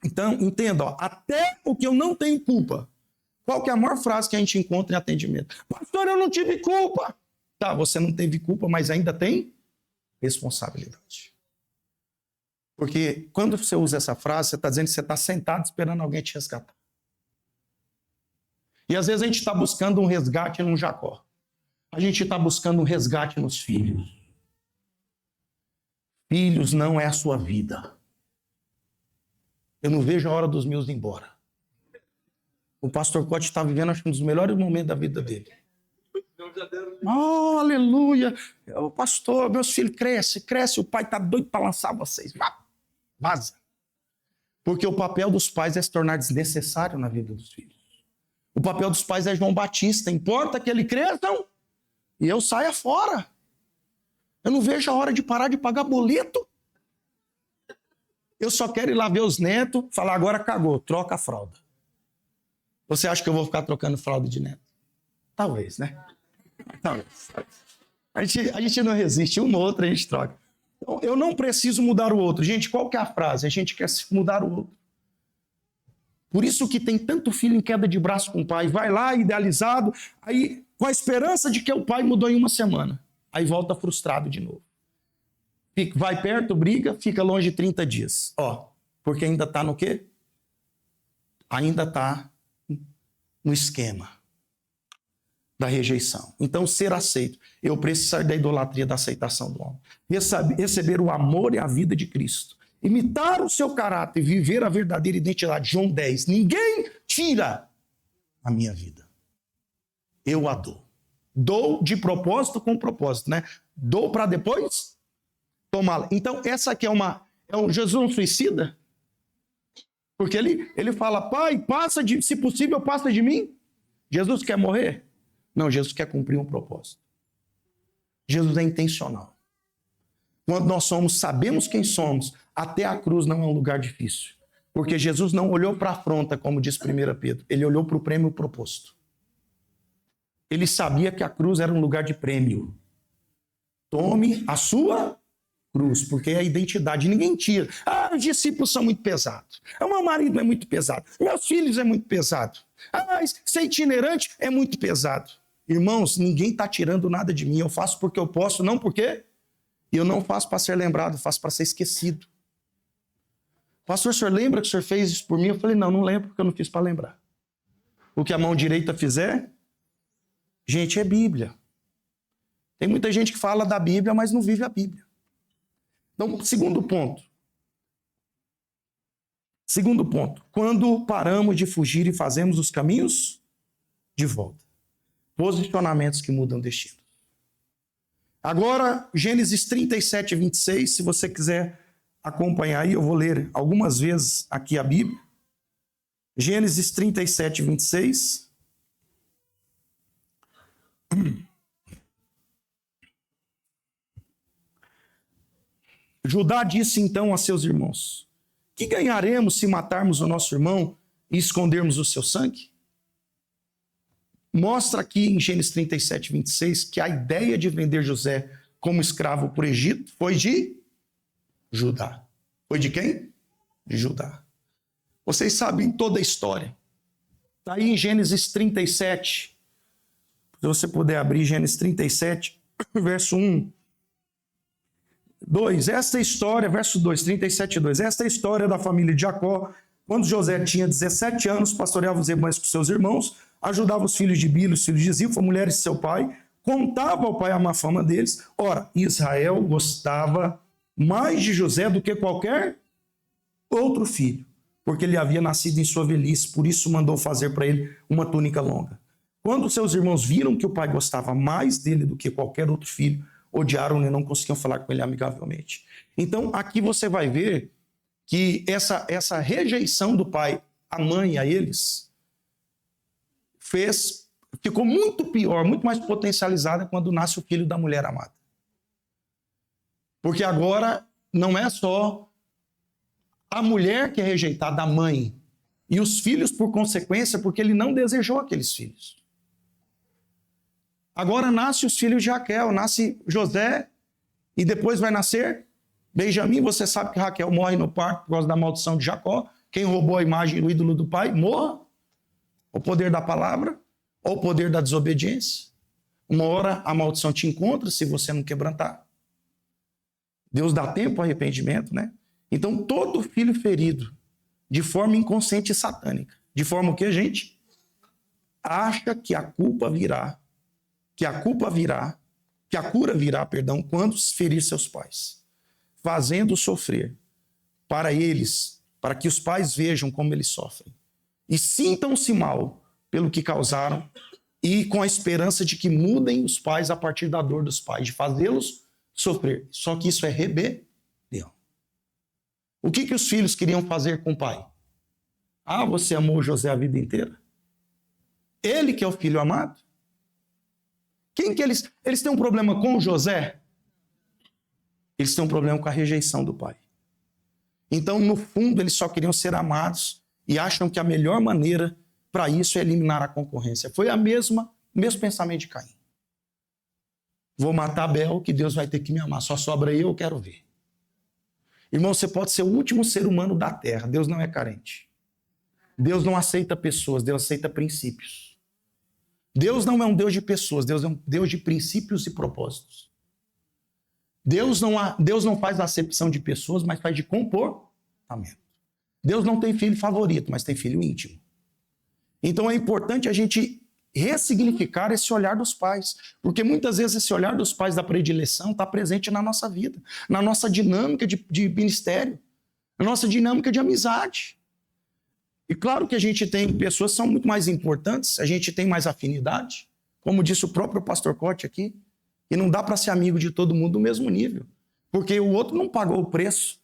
Então, entenda, até o que eu não tenho culpa. Qual que é a maior frase que a gente encontra em atendimento? Pastor, eu não tive culpa. Tá, você não teve culpa, mas ainda tem responsabilidade. Porque quando você usa essa frase, você está dizendo que você está sentado esperando alguém te resgatar. E às vezes a gente está buscando um resgate num Jacó. A gente está buscando um resgate nos filhos. Filhos não é a sua vida. Eu não vejo a hora dos meus ir embora. O pastor Cote está vivendo, acho que um dos melhores momentos da vida dele. Oh, aleluia. O pastor, meus filhos crescem, o pai está doido para lançar vocês. Vaza. Porque o papel dos pais é se tornar desnecessário na vida dos filhos. O papel dos pais é João Batista. Importa que ele cresçam e eu saia fora. Eu não vejo a hora de parar de pagar boleto. Eu só quero ir lá ver os netos, falar agora cagou, troca a fralda. Você acha que eu vou ficar trocando fralda de neto? Talvez, né? Talvez. A gente não resiste, uma ou outra a gente troca. Então, eu não preciso mudar o outro. Gente, qual que é a frase? A gente quer mudar o outro. Por isso que tem tanto filho em queda de braço com o pai. Vai lá, idealizado, aí com a esperança de que o pai mudou em uma semana. Aí volta frustrado de novo. Vai perto, briga, fica longe 30 dias. Porque ainda está no quê? Ainda está no esquema da rejeição. Então, ser aceito. Eu preciso sair da idolatria da aceitação do homem. Receber o amor e a vida de Cristo. Imitar o seu caráter e viver a verdadeira identidade. João 10. Ninguém tira a minha vida. Eu a dou. Dou de propósito com propósito, né? Dou para depois tomá-la. Então, essa aqui é um Jesus um suicida? Porque ele fala, pai, se possível, passa de mim. Jesus quer morrer? Não, Jesus quer cumprir um propósito. Jesus é intencional. Quando nós sabemos quem somos, até a cruz não é um lugar difícil. Porque Jesus não olhou para a afronta, como diz 1 Pedro. Ele olhou para o prêmio proposto. Ele sabia que a cruz era um lugar de prêmio. Tome a sua cruz, porque é a identidade. Ninguém tira. Os discípulos são muito pesados. O meu marido é muito pesado. Meus filhos é muito pesado. Ser itinerante é muito pesado. Irmãos, ninguém está tirando nada de mim. Eu faço porque eu posso, não porque eu não faço para ser lembrado, eu faço para ser esquecido. Pastor, o senhor lembra que o senhor fez isso por mim? Eu falei, não lembro porque eu não fiz para lembrar. O que a mão direita fizer, gente, é Bíblia. Tem muita gente que fala da Bíblia, mas não vive a Bíblia. Então, segundo ponto. Quando paramos de fugir e fazemos os caminhos de volta. Posicionamentos que mudam destino. Agora, Gênesis 37, 26, se você quiser acompanhar aí, eu vou ler algumas vezes aqui a Bíblia. Gênesis 37, 26. Judá disse então a seus irmãos, que ganharemos se matarmos o nosso irmão e escondermos o seu sangue? Mostra aqui em Gênesis 37, 26, que a ideia de vender José como escravo para o Egito foi de Judá. Foi de quem? De Judá. Vocês sabem toda a história. Está aí em Gênesis 37. Se você puder abrir Gênesis 37, verso 1. 2. Esta história, verso 2, 37, 2. Esta é a história da família de Jacó. Quando José tinha 17 anos, pastoreava os rebanhos com seus irmãos, ajudava os filhos de Bila, os filhos de Zilfa, mulheres de seu pai, contava ao pai a má fama deles. Ora, Israel gostava mais de José do que qualquer outro filho, porque ele havia nascido em sua velhice, por isso mandou fazer para ele uma túnica longa. Quando seus irmãos viram que o pai gostava mais dele do que qualquer outro filho, odiaram-no e não conseguiam falar com ele amigavelmente. Então, aqui você vai ver que essa rejeição do pai à mãe, a eles, ficou muito pior, muito mais potencializada quando nasce o filho da mulher amada. Porque agora não é só a mulher que é rejeitada, a mãe, e os filhos por consequência, porque ele não desejou aqueles filhos. Agora nasce os filhos de Raquel, nasce José, e depois vai nascer Benjamim. Você sabe que Raquel morre no parto por causa da maldição de Jacó. Quem roubou a imagem do ídolo do pai, morra. O poder da palavra, ou o poder da desobediência. Uma hora a maldição te encontra se você não quebrantar. Deus dá tempo ao arrependimento, né? Então, todo filho ferido, de forma inconsciente e satânica, de forma o que, gente? Acha que a cura virá, quando ferir seus pais, fazendo sofrer para eles, para que os pais vejam como eles sofrem e sintam-se mal pelo que causaram e com a esperança de que mudem os pais a partir da dor dos pais, de fazê-los sofrer. Só que isso é rebelião. O que os filhos queriam fazer com o pai? Ah, você amou José a vida inteira? Ele que é o filho amado? Quem que eles têm um problema com José? Eles têm um problema com a rejeição do pai. Então, no fundo, eles só queriam ser amados e acham que a melhor maneira para isso é eliminar a concorrência. Foi o mesmo pensamento de Caim. Vou matar Abel, que Deus vai ter que me amar. Só sobra eu quero ver. Irmão, você pode ser o último ser humano da terra. Deus não é carente. Deus não aceita pessoas, Deus aceita princípios. Deus não é um Deus de pessoas, Deus é um Deus de princípios e propósitos. Deus não faz acepção de pessoas, mas faz de comportamento. Deus não tem filho favorito, mas tem filho íntimo. Então é importante a gente ressignificar esse olhar dos pais, porque muitas vezes esse olhar dos pais da predileção está presente na nossa vida, na nossa dinâmica de ministério, na nossa dinâmica de amizade. E claro que a gente tem pessoas que são muito mais importantes, a gente tem mais afinidade, como disse o próprio pastor Cote aqui, e não dá para ser amigo de todo mundo do mesmo nível, porque o outro não pagou o preço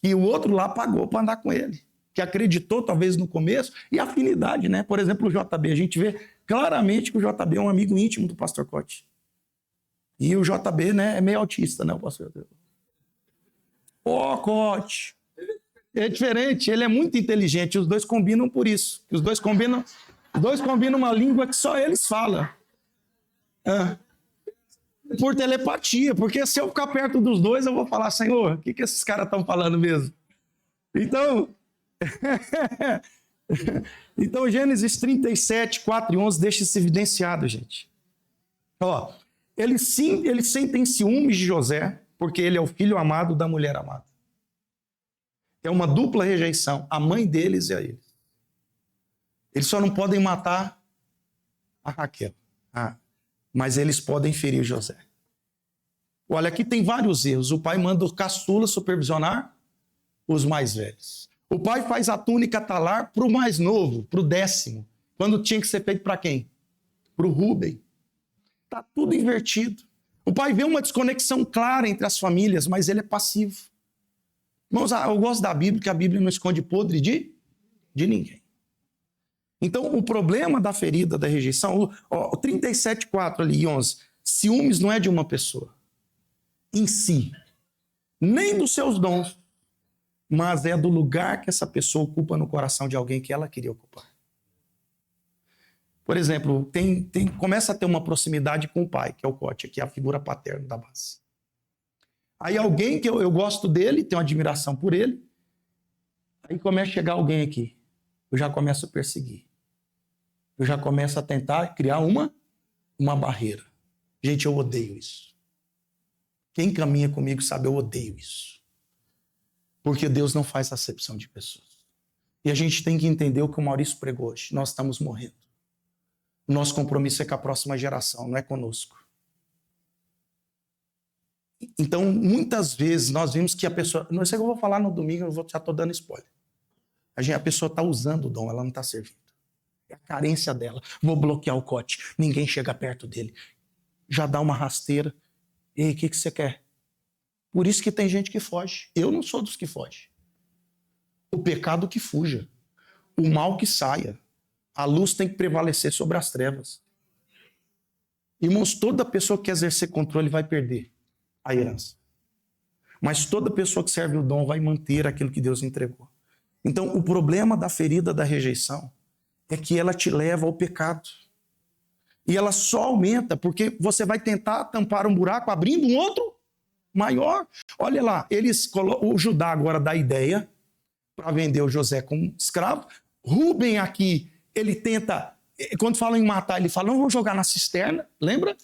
que o outro lá pagou para andar com ele, que acreditou talvez no começo, e afinidade, né? Por exemplo, o JB, a gente vê claramente que o JB é um amigo íntimo do pastor Cote. E o JB, né, é meio autista, né, o pastor? Cote! É diferente, ele é muito inteligente, os dois combinam por isso. Os dois combinam uma língua que só eles falam. Por telepatia, porque se eu ficar perto dos dois, eu vou falar, Senhor, o que esses caras estão falando mesmo? Então, então Gênesis 37, 4 e 11 deixa isso evidenciado, gente. Ó, eles sentem ciúmes de José, porque ele é o filho amado da mulher amada. É uma dupla rejeição, a mãe deles e a eles. Eles só não podem matar a Raquel, mas eles podem ferir José. Olha, aqui tem vários erros. O pai manda o caçula supervisionar os mais velhos. O pai faz a túnica talar para o mais novo, para o 10º, quando tinha que ser feito para quem? Para o Rúben. Está tudo invertido. O pai vê uma desconexão clara entre as famílias, mas ele é passivo. Irmãos, eu gosto da Bíblia, porque a Bíblia não esconde podre de ninguém. Então, o problema da ferida, da rejeição, o 37,4 ali e 11, ciúmes não é de uma pessoa em si, nem dos seus dons, mas é do lugar que essa pessoa ocupa no coração de alguém que ela queria ocupar. Por exemplo, começa a ter uma proximidade com o pai, que é o Cote, que é a figura paterna da base. Aí alguém que eu gosto dele, tenho admiração por ele, aí começa a chegar alguém aqui, eu já começo a perseguir. Eu já começo a tentar criar uma barreira. Gente, eu odeio isso. Quem caminha comigo sabe, eu odeio isso. Porque Deus não faz acepção de pessoas. E a gente tem que entender o que o Maurício pregou hoje. Nós estamos morrendo. O nosso compromisso é com a próxima geração, não é conosco. Então, muitas vezes, nós vimos que a pessoa... Não sei o que eu vou falar no domingo, já estou dando spoiler. A pessoa está usando o dom, ela não está servindo. É a carência dela. Vou bloquear o Cote, ninguém chega perto dele. Já dá uma rasteira. Ei, o que você quer? Por isso que tem gente que foge. Eu não sou dos que fogem. O pecado que fuja. O mal que saia. A luz tem que prevalecer sobre as trevas. Irmãos, toda pessoa que quer exercer controle vai perder a herança. Mas toda pessoa que serve o dom vai manter aquilo que Deus entregou. Então, o problema da ferida da rejeição é que ela te leva ao pecado. E ela só aumenta porque você vai tentar tampar um buraco abrindo um outro maior. Olha lá, o Judá agora dá ideia para vender o José como escravo. Rubem aqui, ele tenta, quando falam em matar, ele fala, não vou jogar na cisterna, lembra?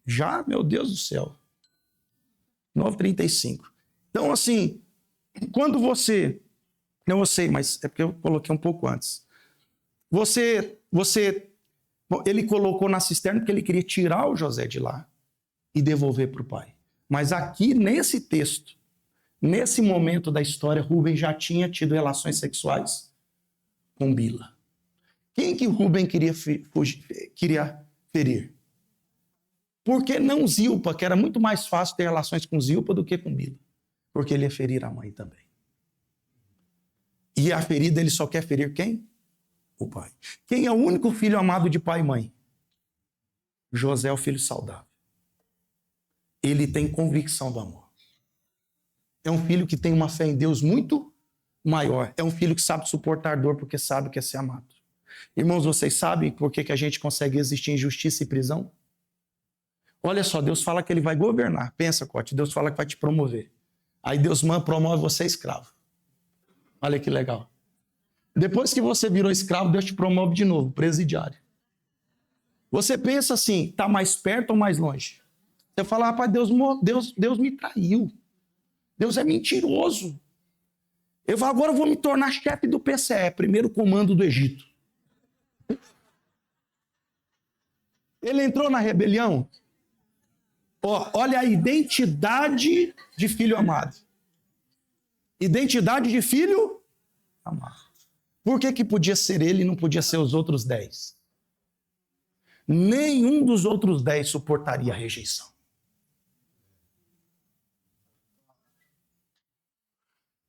Já, meu Deus do céu. 9:35. Então, assim, quando você... Não, eu sei, mas é porque eu coloquei um pouco antes. Ele colocou na cisterna porque ele queria tirar o José de lá e devolver para o pai. Mas aqui, nesse texto, nesse momento da história, Rubem já tinha tido relações sexuais com Bila. Quem que Rubem queria ferir? Por que não Zilpa, que era muito mais fácil ter relações com Zilpa do que com Bila? Porque ele ia ferir a mãe também. E a ferida, ele só quer ferir quem? O pai. Quem é o único filho amado de pai e mãe? José é o filho saudável. Ele tem convicção do amor. É um filho que tem uma fé em Deus muito maior. É um filho que sabe suportar dor porque sabe que é ser amado. Irmãos, vocês sabem por que a gente consegue existir em justiça e prisão? Olha só, Deus fala que ele vai governar. Pensa, Cote, Deus fala que vai te promover. Aí Deus promove você escravo. Olha que legal. Depois que você virou escravo, Deus te promove de novo, presidiário. Você pensa assim, está mais perto ou mais longe? Você fala, rapaz, Deus me traiu. Deus é mentiroso. Eu falo, agora eu vou me tornar chefe do PCE, primeiro comando do Egito. Ele entrou na rebelião. Olha a identidade de filho amado. Identidade de filho amado. Por que podia ser ele e não podia ser os outros 10? Nenhum dos outros 10 suportaria a rejeição.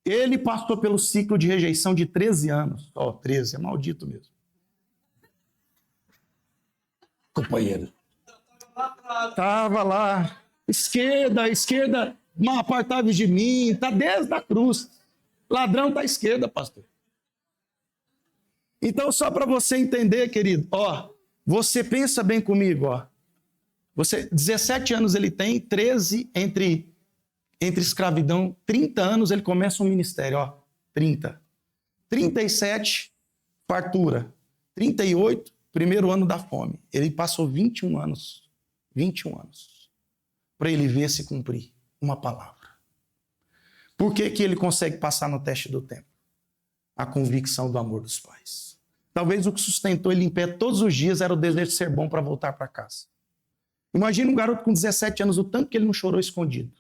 Ele passou pelo ciclo de rejeição de 13 anos. 13, é maldito mesmo. Companheiro. Estava lá. Esquerda, mal apartáveis de mim. Está desde a cruz. Ladrão está à esquerda, pastor. Então, só para você entender, querido, você pensa bem comigo, Você, 17 anos ele tem, 13 entre escravidão, 30 anos ele começa um ministério, 30. 37, fartura. 38, primeiro ano da fome. Ele passou 21 anos para ele ver se cumprir uma palavra. Por que ele consegue passar no teste do tempo? A convicção do amor dos pais. Talvez o que sustentou ele em pé todos os dias era o desejo de ser bom para voltar para casa. Imagina um garoto com 17 anos, o tanto que ele não chorou escondido.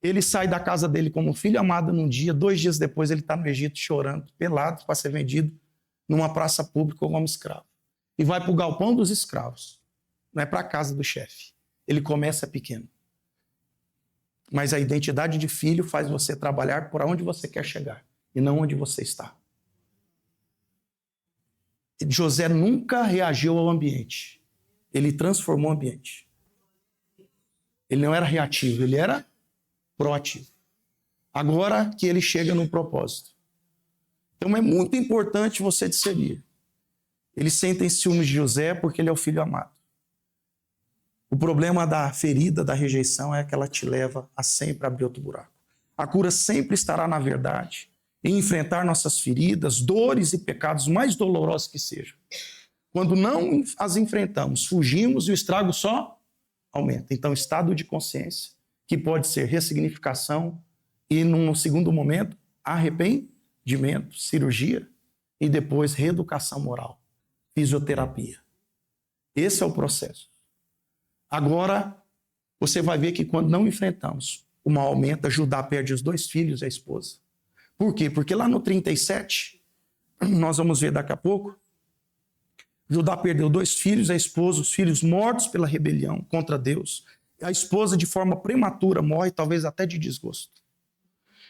Ele sai da casa dele como filho amado num dia, 2 dias depois ele está no Egito chorando, pelado, para ser vendido numa praça pública como escravo. E vai para o galpão dos escravos, não é para a casa do chefe. Ele começa pequeno. Mas a identidade de filho faz você trabalhar por onde você quer chegar e não onde você está. José nunca reagiu ao ambiente. Ele transformou o ambiente. Ele não era reativo, ele era proativo. Agora que ele chega no propósito. Então é muito importante você discernir. Eles sentem ciúmes de José porque ele é o filho amado. O problema da ferida, da rejeição, é que ela te leva a sempre abrir outro buraco. A cura sempre estará na verdade, em enfrentar nossas feridas, dores e pecados mais dolorosos que sejam. Quando não as enfrentamos, fugimos e o estrago só aumenta. Então, estado de consciência, que pode ser ressignificação e, num segundo momento, arrependimento, cirurgia e depois reeducação moral, fisioterapia. Esse é o processo. Agora, você vai ver que quando não enfrentamos, o mal aumenta, Judá perde os 2 filhos e a esposa. Por quê? Porque lá no 37, nós vamos ver daqui a pouco, Judá perdeu 2 filhos, a esposa, os filhos mortos pela rebelião contra Deus. A esposa, de forma prematura, morre, talvez até de desgosto.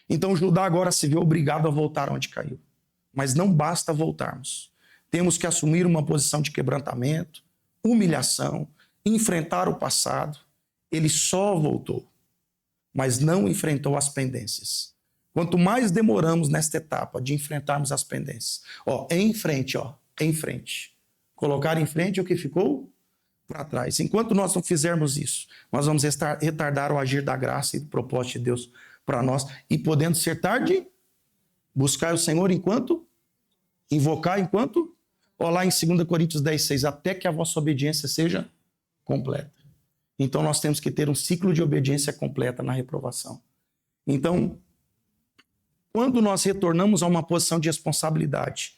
Então Judá agora se vê obrigado a voltar onde caiu. Mas não basta voltarmos. Temos que assumir uma posição de quebrantamento, humilhação, enfrentar o passado. Ele só voltou, mas não enfrentou as pendências. Quanto mais demoramos nesta etapa de enfrentarmos as pendências, em frente. Colocar em frente o que ficou para trás. Enquanto nós não fizermos isso, nós vamos retardar o agir da graça e do propósito de Deus para nós. E podendo ser tarde, buscar o Senhor enquanto, invocar enquanto, lá em 2 Coríntios 10:6, até que a vossa obediência seja completa. Então nós temos que ter um ciclo de obediência completa na reprovação. Então, quando nós retornamos a uma posição de responsabilidade,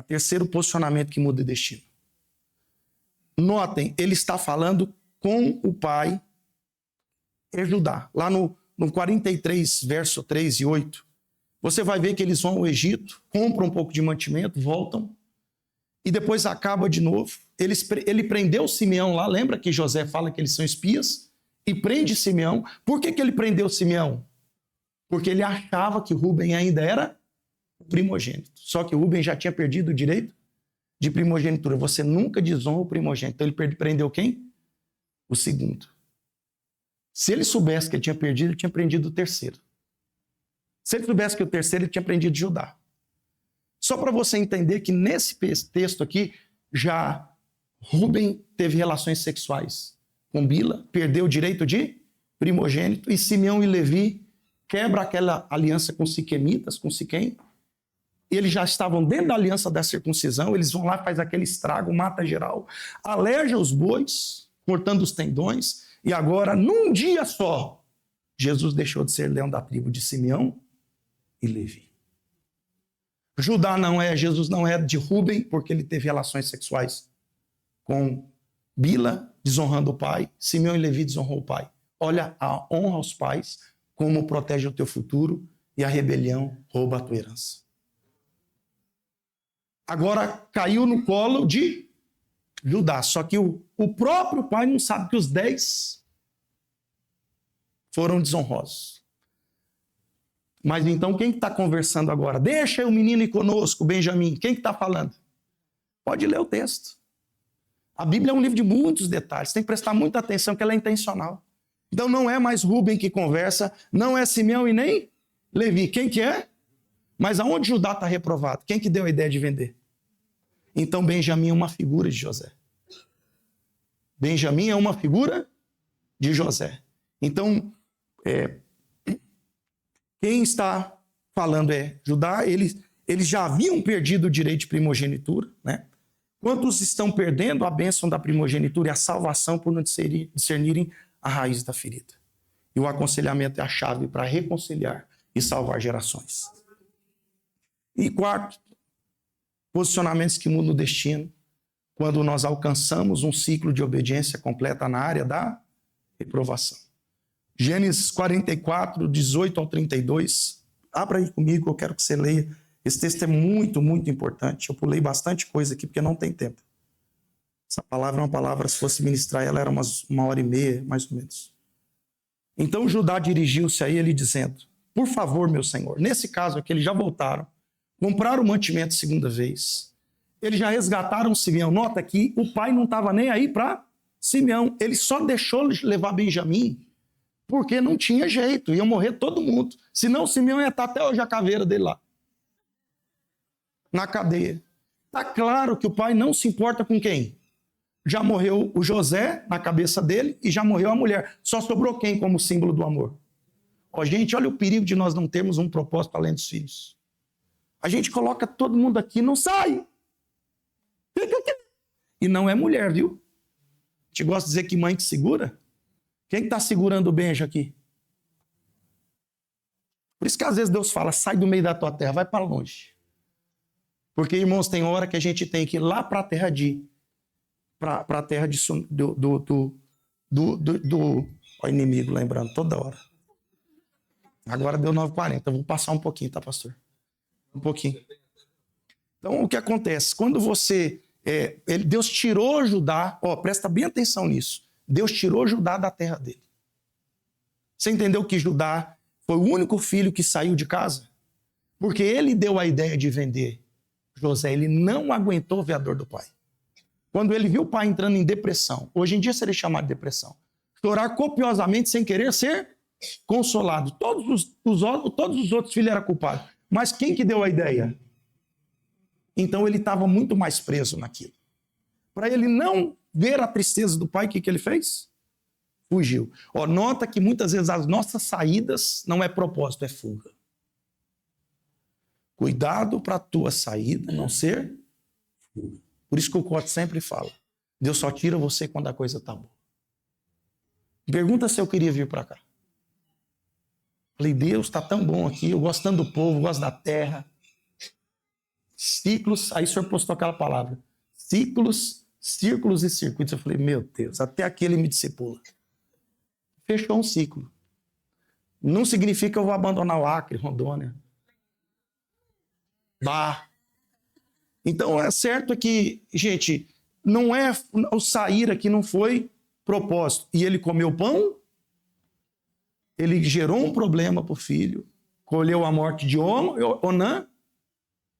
terceiro posicionamento que muda o destino. Notem, ele está falando com o pai, é Judá. Lá no 43, verso 3 e 8, você vai ver que eles vão ao Egito, compram um pouco de mantimento, voltam, e depois acaba de novo. Ele prendeu Simeão lá, lembra que José fala que eles são espias? E prende Simeão. Por que ele prendeu Simeão? Porque ele achava que Rúben ainda era o primogênito. Só que Rúben já tinha perdido o direito de primogenitura. Você nunca desonra o primogênito. Então ele prendeu quem? O segundo. Se ele soubesse que ele tinha perdido, ele tinha prendido o terceiro. Se ele soubesse que o terceiro, ele tinha prendido Judá. Só para você entender que nesse texto aqui, já Rúben teve relações sexuais com Bila, perdeu o direito de primogênito, e Simeão e Levi quebra aquela aliança com siquemitas, com Siquém. Eles já estavam dentro da aliança da circuncisão, eles vão lá, faz aquele estrago, mata geral, aleja os bois, cortando os tendões, e agora, num dia só, Jesus deixou de ser leão da tribo de Simeão e Levi. Jesus não é de Rúben, porque ele teve relações sexuais com Bila, desonrando o pai. Simeão e Levi desonrou o pai. Olha a honra aos pais, como protege o teu futuro, e a rebelião rouba a tua herança. Agora caiu no colo de Judá, só que o próprio pai não sabe que os 10 foram desonrosos. Mas então quem está conversando agora? Deixa o menino ir conosco, Benjamim. Quem que está falando? Pode ler o texto. A Bíblia é um livro de muitos detalhes, tem que prestar muita atenção que ela é intencional. Então não é mais Rúben que conversa, não é Simeão e nem Levi. Quem que é? Mas aonde Judá está reprovado? Quem que deu a ideia de vender? Então Benjamim é uma figura de José. Benjamim é uma figura de José. Então, quem está falando é Judá. Eles já haviam perdido o direito de primogenitura, né? Quantos estão perdendo a bênção da primogenitura e a salvação por não discernirem a raiz da ferida? E o aconselhamento é a chave para reconciliar e salvar gerações. E quarto, posicionamentos que mudam o destino quando nós alcançamos um ciclo de obediência completa na área da reprovação. Gênesis 44, 18 ao 32. Abra aí comigo, eu quero que você leia. Esse texto é muito, muito importante. Eu pulei bastante coisa aqui porque não tem tempo. Essa palavra é uma palavra, se fosse ministrar ela, era uma hora e meia, mais ou menos. Então Judá dirigiu-se a ele dizendo: por favor, meu senhor. Nesse caso aqui, eles já voltaram, compraram o mantimento segunda vez. Eles já resgataram Simeão. Nota que o pai não estava nem aí para Simeão. Ele só deixou levar Benjamim porque não tinha jeito. Ia morrer todo mundo. Senão Simeão ia estar até hoje a caveira dele lá, na cadeia. Está claro que o pai não se importa com quem? Já morreu o José na cabeça dele e já morreu a mulher. Só sobrou quem como símbolo do amor? Gente, olha o perigo de nós não termos um propósito além dos filhos. A gente coloca todo mundo aqui, não sai. E não é mulher, viu? A gente gosta de dizer que mãe que segura. Quem está segurando o Benja aqui? Por isso que às vezes Deus fala: sai do meio da tua terra, vai para longe. Porque, irmãos, tem hora que a gente tem que ir lá para a terra para a terra do inimigo, lembrando, toda hora. Agora deu 9h40. Eu vou passar um pouquinho, tá, pastor? Um pouquinho. Então, o que acontece? Quando você... Deus tirou Judá... presta bem atenção nisso. Deus tirou Judá da terra dele. Você entendeu que Judá foi o único filho que saiu de casa? Porque ele deu a ideia de vender José. Ele não aguentou ver a dor do pai. Quando ele viu o pai entrando em depressão, hoje em dia seria chamado de depressão, chorar copiosamente sem querer ser consolado. Todos os outros filhos eram culpados. Mas quem que deu a ideia? Então ele estava muito mais preso naquilo. Para ele não ver a tristeza do pai, o que ele fez? Fugiu. Nota que muitas vezes as nossas saídas não é propósito, é fuga. Cuidado para a tua saída não ser fuga. Por isso que o Cote sempre fala, Deus só tira você quando a coisa está boa. Pergunta se eu queria vir para cá. Falei, Deus, está tão bom aqui, eu gosto tanto do povo, gosto da terra. Ciclos, aí o senhor postou aquela palavra, ciclos, círculos e circuitos. Eu falei, meu Deus, até aqui ele me discipula. Fechou um ciclo. Não significa que eu vou abandonar o Acre, Rondônia. Então, é certo que, gente, não é o sair aqui não foi propósito. E ele comeu pão, ele gerou um problema para o filho, colheu a morte de Onã,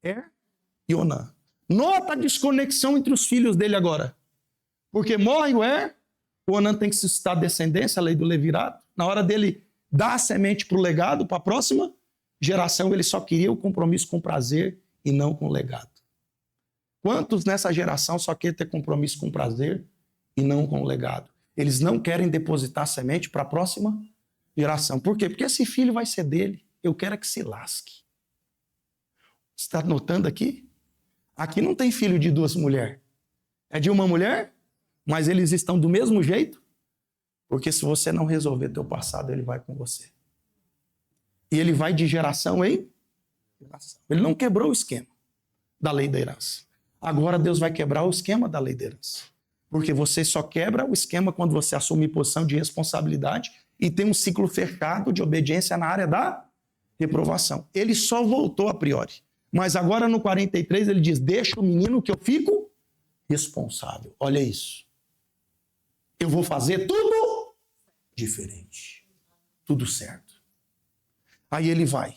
e Onã. Nota a desconexão entre os filhos dele agora. Porque morre o Onã tem que suscitar descendência, a lei do levirato. Na hora dele dar a semente para o legado, para a próxima geração, ele só queria o compromisso com prazer e não com o legado. Quantos nessa geração só querem ter compromisso com prazer e não com o legado? Eles não querem depositar semente para a próxima geração. Por quê? Porque esse filho vai ser dele. Eu quero é que se lasque. Você está notando aqui? Aqui não tem filho de duas mulheres. É de uma mulher, mas eles estão do mesmo jeito. Porque se você não resolver teu passado, ele vai com você. E ele vai de geração em geração. Ele não quebrou o esquema da lei da herança. Agora Deus vai quebrar o esquema da lei da herança. Porque você só quebra o esquema quando você assume posição de responsabilidade e tem um ciclo fechado de obediência na área da reprovação. Ele só voltou a priori. Mas agora no 43 ele diz, deixa o menino que eu fico responsável. Olha isso. Eu vou fazer tudo diferente. Tudo certo. Aí ele vai.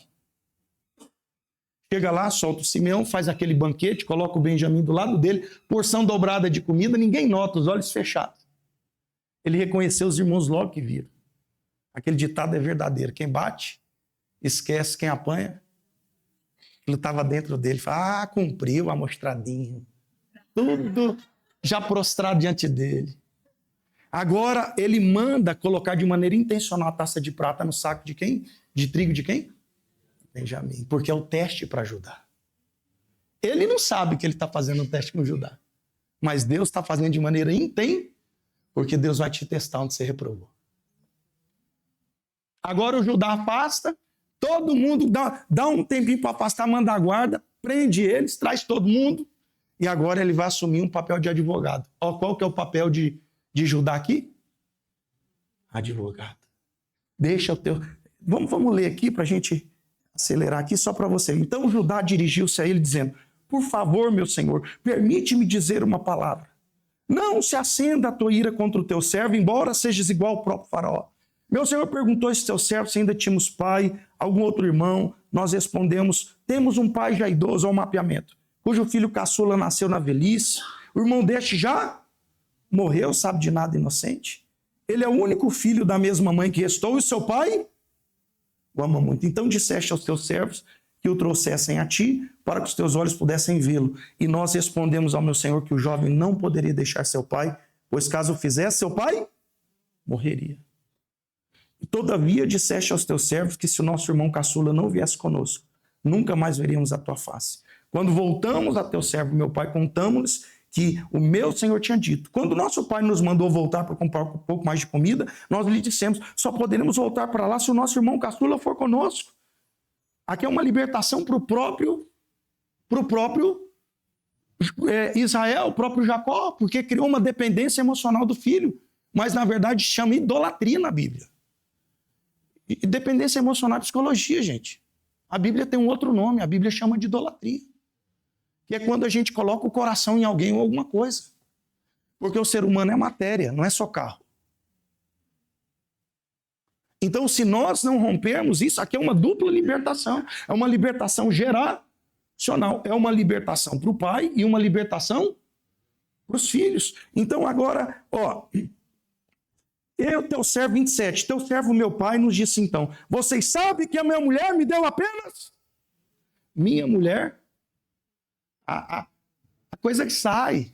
Chega lá, solta o Simeão, faz aquele banquete, coloca o Benjamim do lado dele, porção dobrada de comida, ninguém nota, os olhos fechados. Ele reconheceu os irmãos logo que viram. Aquele ditado é verdadeiro. Quem bate, esquece. Quem apanha, ele estava dentro dele. Fala, cumpriu a mostradinha. Tudo já prostrado diante dele. Agora ele manda colocar de maneira intencional a taça de prata no saco de quem? De trigo de quem? Benjamim, porque é o teste para Judá. Ele não sabe que ele está fazendo um teste com Judá, mas Deus está fazendo de maneira intensa, porque Deus vai te testar onde você reprovou. Agora o Judá afasta, todo mundo dá um tempinho para afastar, manda a guarda, prende eles, traz todo mundo, e agora ele vai assumir um papel de advogado. Qual que é o papel de Judá aqui? Advogado. Deixa o teu... Vamos ler aqui para a gente acelerar aqui só para você. Então Judá dirigiu-se a ele dizendo, por favor, meu senhor, permite-me dizer uma palavra. Não se acenda a tua ira contra o teu servo, embora sejas igual ao próprio faraó. Meu senhor perguntou a esse teu servo se ainda tínhamos pai, algum outro irmão. Nós respondemos, temos um pai já idoso ao mapeamento, cujo filho caçula nasceu na velhice. O irmão deste já morreu, sabe de nada, inocente. Ele é o único filho da mesma mãe que restou, e seu pai o ama muito. Então disseste aos teus servos que o trouxessem a ti, para que os teus olhos pudessem vê-lo. E nós respondemos ao meu senhor que o jovem não poderia deixar seu pai, pois caso o fizesse, seu pai morreria. E todavia disseste aos teus servos que se o nosso irmão caçula não viesse conosco, nunca mais veríamos a tua face. Quando voltamos a teu servo, meu pai, contamos-lhes que o meu senhor tinha dito. Quando nosso pai nos mandou voltar para comprar um pouco mais de comida, nós lhe dissemos, só poderemos voltar para lá se o nosso irmão caçula for conosco. Aqui é uma libertação para o próprio Israel, o próprio Jacó, porque criou uma dependência emocional do filho. Mas, na verdade, chama idolatria na Bíblia. E dependência emocional é psicologia, gente. A Bíblia tem um outro nome, a Bíblia chama de idolatria. Que é quando a gente coloca o coração em alguém ou alguma coisa. Porque o ser humano é matéria, não é só carro. Então, se nós não rompermos isso, aqui é uma dupla libertação. É uma libertação geracional. É uma libertação para o pai e uma libertação para os filhos. Então, agora, ó, teu servo 27, teu servo meu pai nos disse então, vocês sabem que a minha mulher me deu apenas? Minha mulher, a coisa que sai.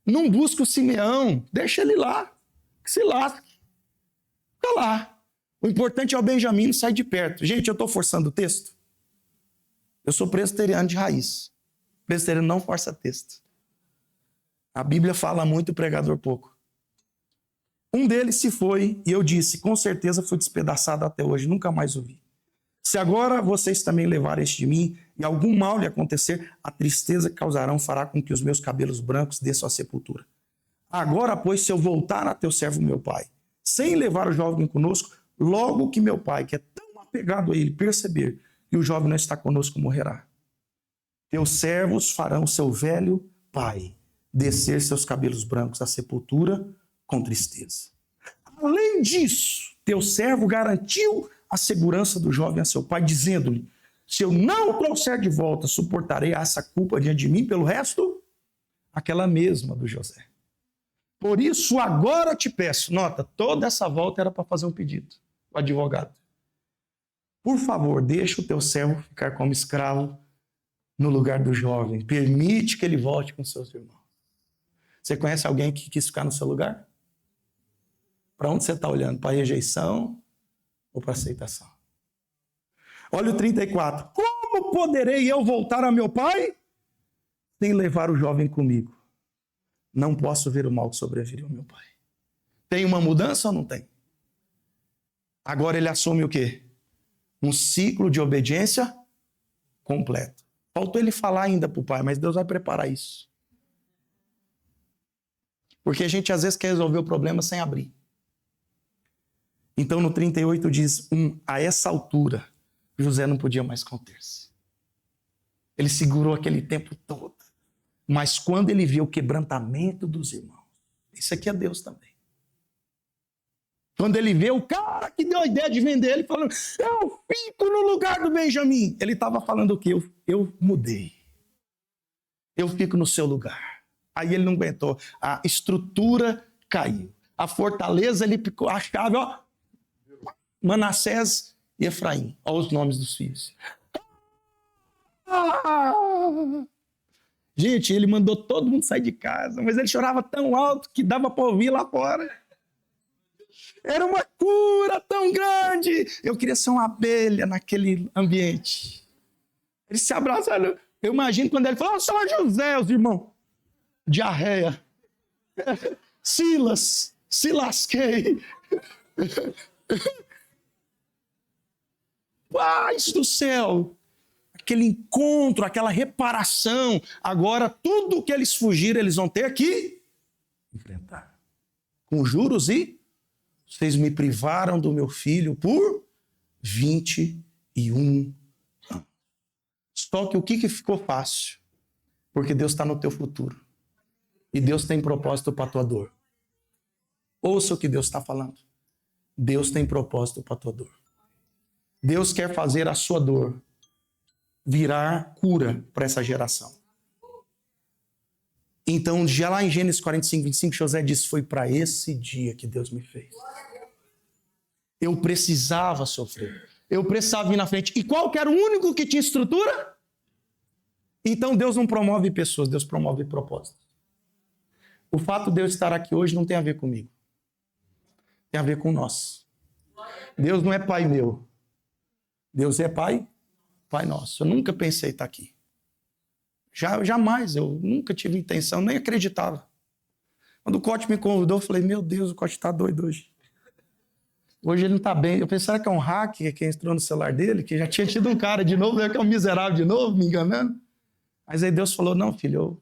Não busca o Simeão, deixa ele lá, que se lasque. Fica lá. O importante é o Benjamim, não sai de perto. Gente, eu estou forçando o texto? Eu sou presbiteriano de raiz. Presbiteriano não força texto. A Bíblia fala muito, o pregador pouco. Um deles se foi e eu disse, com certeza foi despedaçado até hoje, nunca mais o vi. Se agora vocês também levarem este de mim e algum mal lhe acontecer, a tristeza que causarão fará com que os meus cabelos brancos desçam à sepultura. Agora, pois, se eu voltar a teu servo meu pai, sem levar o jovem conosco, logo que meu pai, que é tão apegado a ele, perceber que o jovem não está conosco, morrerá. Teus servos farão seu velho pai descer seus cabelos brancos à sepultura com tristeza. Além disso, teu servo garantiu a segurança do jovem a seu pai, dizendo-lhe, se eu não o trouxer de volta, suportarei essa culpa diante de mim pelo resto? Aquela mesma do José. Por isso, agora te peço, nota, toda essa volta era para fazer um pedido, o advogado. Por favor, deixa o teu servo ficar como escravo no lugar do jovem. Permite que ele volte com seus irmãos. Você conhece alguém que quis ficar no seu lugar? Para onde você está olhando? Para rejeição ou para aceitação? Olha o 34. Como poderei eu voltar a meu pai sem levar o jovem comigo? Não posso ver o mal que sobreviria ao meu pai. Tem uma mudança ou não tem? Agora ele assume o quê? Um ciclo de obediência completo. Faltou ele falar ainda para o pai, mas Deus vai preparar isso. Porque a gente às vezes quer resolver o problema sem abrir. Então no 38 diz, a essa altura, José não podia mais conter-se. Ele segurou aquele tempo todo. Mas quando ele viu o quebrantamento dos irmãos, isso aqui é Deus também. Quando ele vê o cara que deu a ideia de vender, ele falando, eu fico no lugar do Benjamim. Ele estava falando o quê? Eu mudei. Eu fico no seu lugar. Aí ele não aguentou. A estrutura caiu. A fortaleza, ele picou a chave, ó. Manassés e Efraim. Olha os nomes dos filhos. Gente, ele mandou todo mundo sair de casa, mas ele chorava tão alto que dava para ouvir lá fora. Era uma cura tão grande. Eu queria ser uma abelha naquele ambiente. Eles se abraçaram. Eu imagino quando ele falou, só José, os irmãos. Diarreia. Silas, se lasquei. Paz do céu. Aquele encontro, aquela reparação. Agora, tudo que eles fugiram, eles vão ter que enfrentar. Com juros e... Vocês me privaram do meu filho por 21 anos. Só que o que ficou fácil? Porque Deus está no teu futuro. E Deus tem propósito para a tua dor. Ouça o que Deus está falando. Deus tem propósito para a tua dor. Deus quer fazer a sua dor virar cura para essa geração. Então, já lá em Gênesis 45, 25, José disse, foi para esse dia que Deus me fez. Eu precisava sofrer. Eu precisava vir na frente. E qual que era o único que tinha estrutura? Então, Deus não promove pessoas, Deus promove propósitos. O fato de eu estar aqui hoje não tem a ver comigo. Tem a ver com nós. Deus não é pai meu. Deus é pai nosso. Eu nunca pensei estar aqui. Jamais, eu nunca tive intenção, nem acreditava. Quando o Cote me convidou, eu falei, meu Deus, o Cote está doido hoje. Hoje ele não está bem. Eu pensei, será que é um hacker que entrou no celular dele, que já tinha tido um cara de novo, que é um miserável de novo, me enganando? Mas aí Deus falou, não, filho,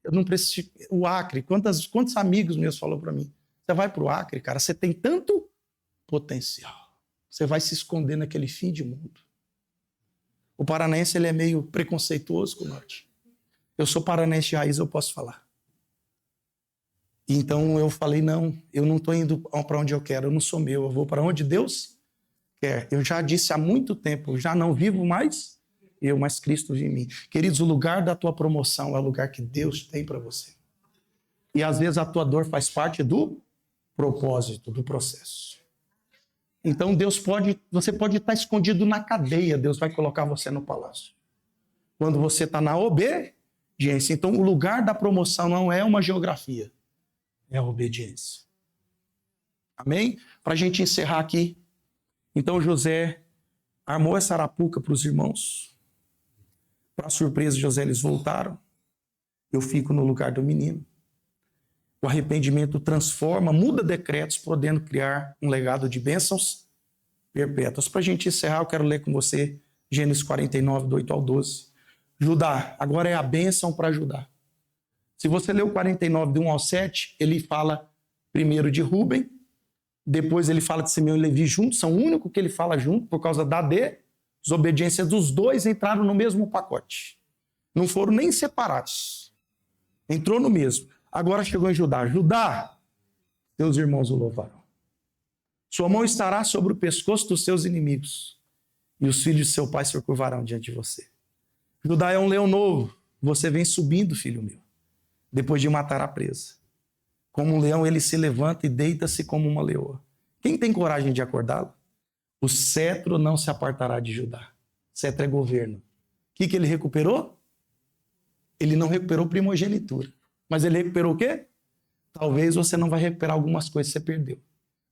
eu não preciso... O Acre, quantos amigos meus falou para mim? Você vai para o Acre, cara, você tem tanto potencial. Você vai se esconder naquele fim de mundo. O paranaense ele é meio preconceituoso com o norte. Eu sou paranaense de raiz, eu posso falar. Então eu falei, não, eu não estou indo para onde eu quero, eu não sou meu, eu vou para onde Deus quer. Eu já disse há muito tempo, já não vivo mais eu, mas Cristo vive em mim. Queridos, o lugar da tua promoção é o lugar que Deus tem para você. E às vezes a tua dor faz parte do propósito, do processo. Então você pode estar escondido na cadeia, Deus vai colocar você no palácio. Quando você está na obediência. Então o lugar da promoção não é uma geografia, é a obediência. Amém? Para a gente encerrar aqui. Então José armou essa arapuca para os irmãos. Para surpresa de José, eles voltaram. Eu fico no lugar do menino. O arrependimento transforma, muda decretos, podendo criar um legado de bênçãos perpétuas. Para a gente encerrar, eu quero ler com você Gênesis 49, do 8 ao 12. Judá, agora é a bênção para Judá. Se você ler o 49, do 1 ao 7, ele fala primeiro de Rúben, depois ele fala de Simeão e Levi juntos, são o único que ele fala junto, por causa da desobediência dos dois, entraram no mesmo pacote. Não foram nem separados. Entrou no mesmo. Agora chegou em Judá. Judá, teus irmãos o louvarão. Sua mão estará sobre o pescoço dos seus inimigos, e os filhos de seu pai se curvarão diante de você. Judá é um leão novo. Você vem subindo, filho meu, depois de matar a presa. Como um leão, ele se levanta e deita-se como uma leoa. Quem tem coragem de acordá-lo? O cetro não se apartará de Judá. Cetro é governo. O que ele recuperou? Ele não recuperou primogenitura. Mas ele recuperou o quê? Talvez você não vai recuperar algumas coisas que você perdeu.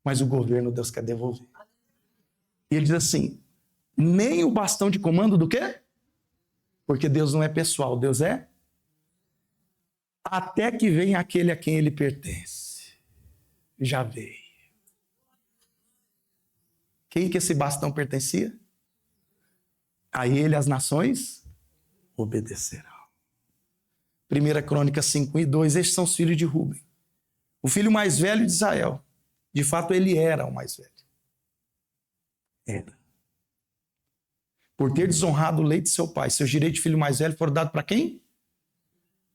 Mas o governo Deus quer devolver. E ele diz assim, nem o bastão de comando do quê? Porque Deus não é pessoal, Deus é até que venha aquele a quem ele pertence. Já veio. Quem que esse bastão pertencia? A ele as nações obedecerão. 1 Crônicas 5, 1 e 2, estes são os filhos de Rúben. O filho mais velho de Israel. De fato, ele era o mais velho. Era. Por ter desonrado o leito de seu pai, seus direitos de filho mais velho foram dados para quem?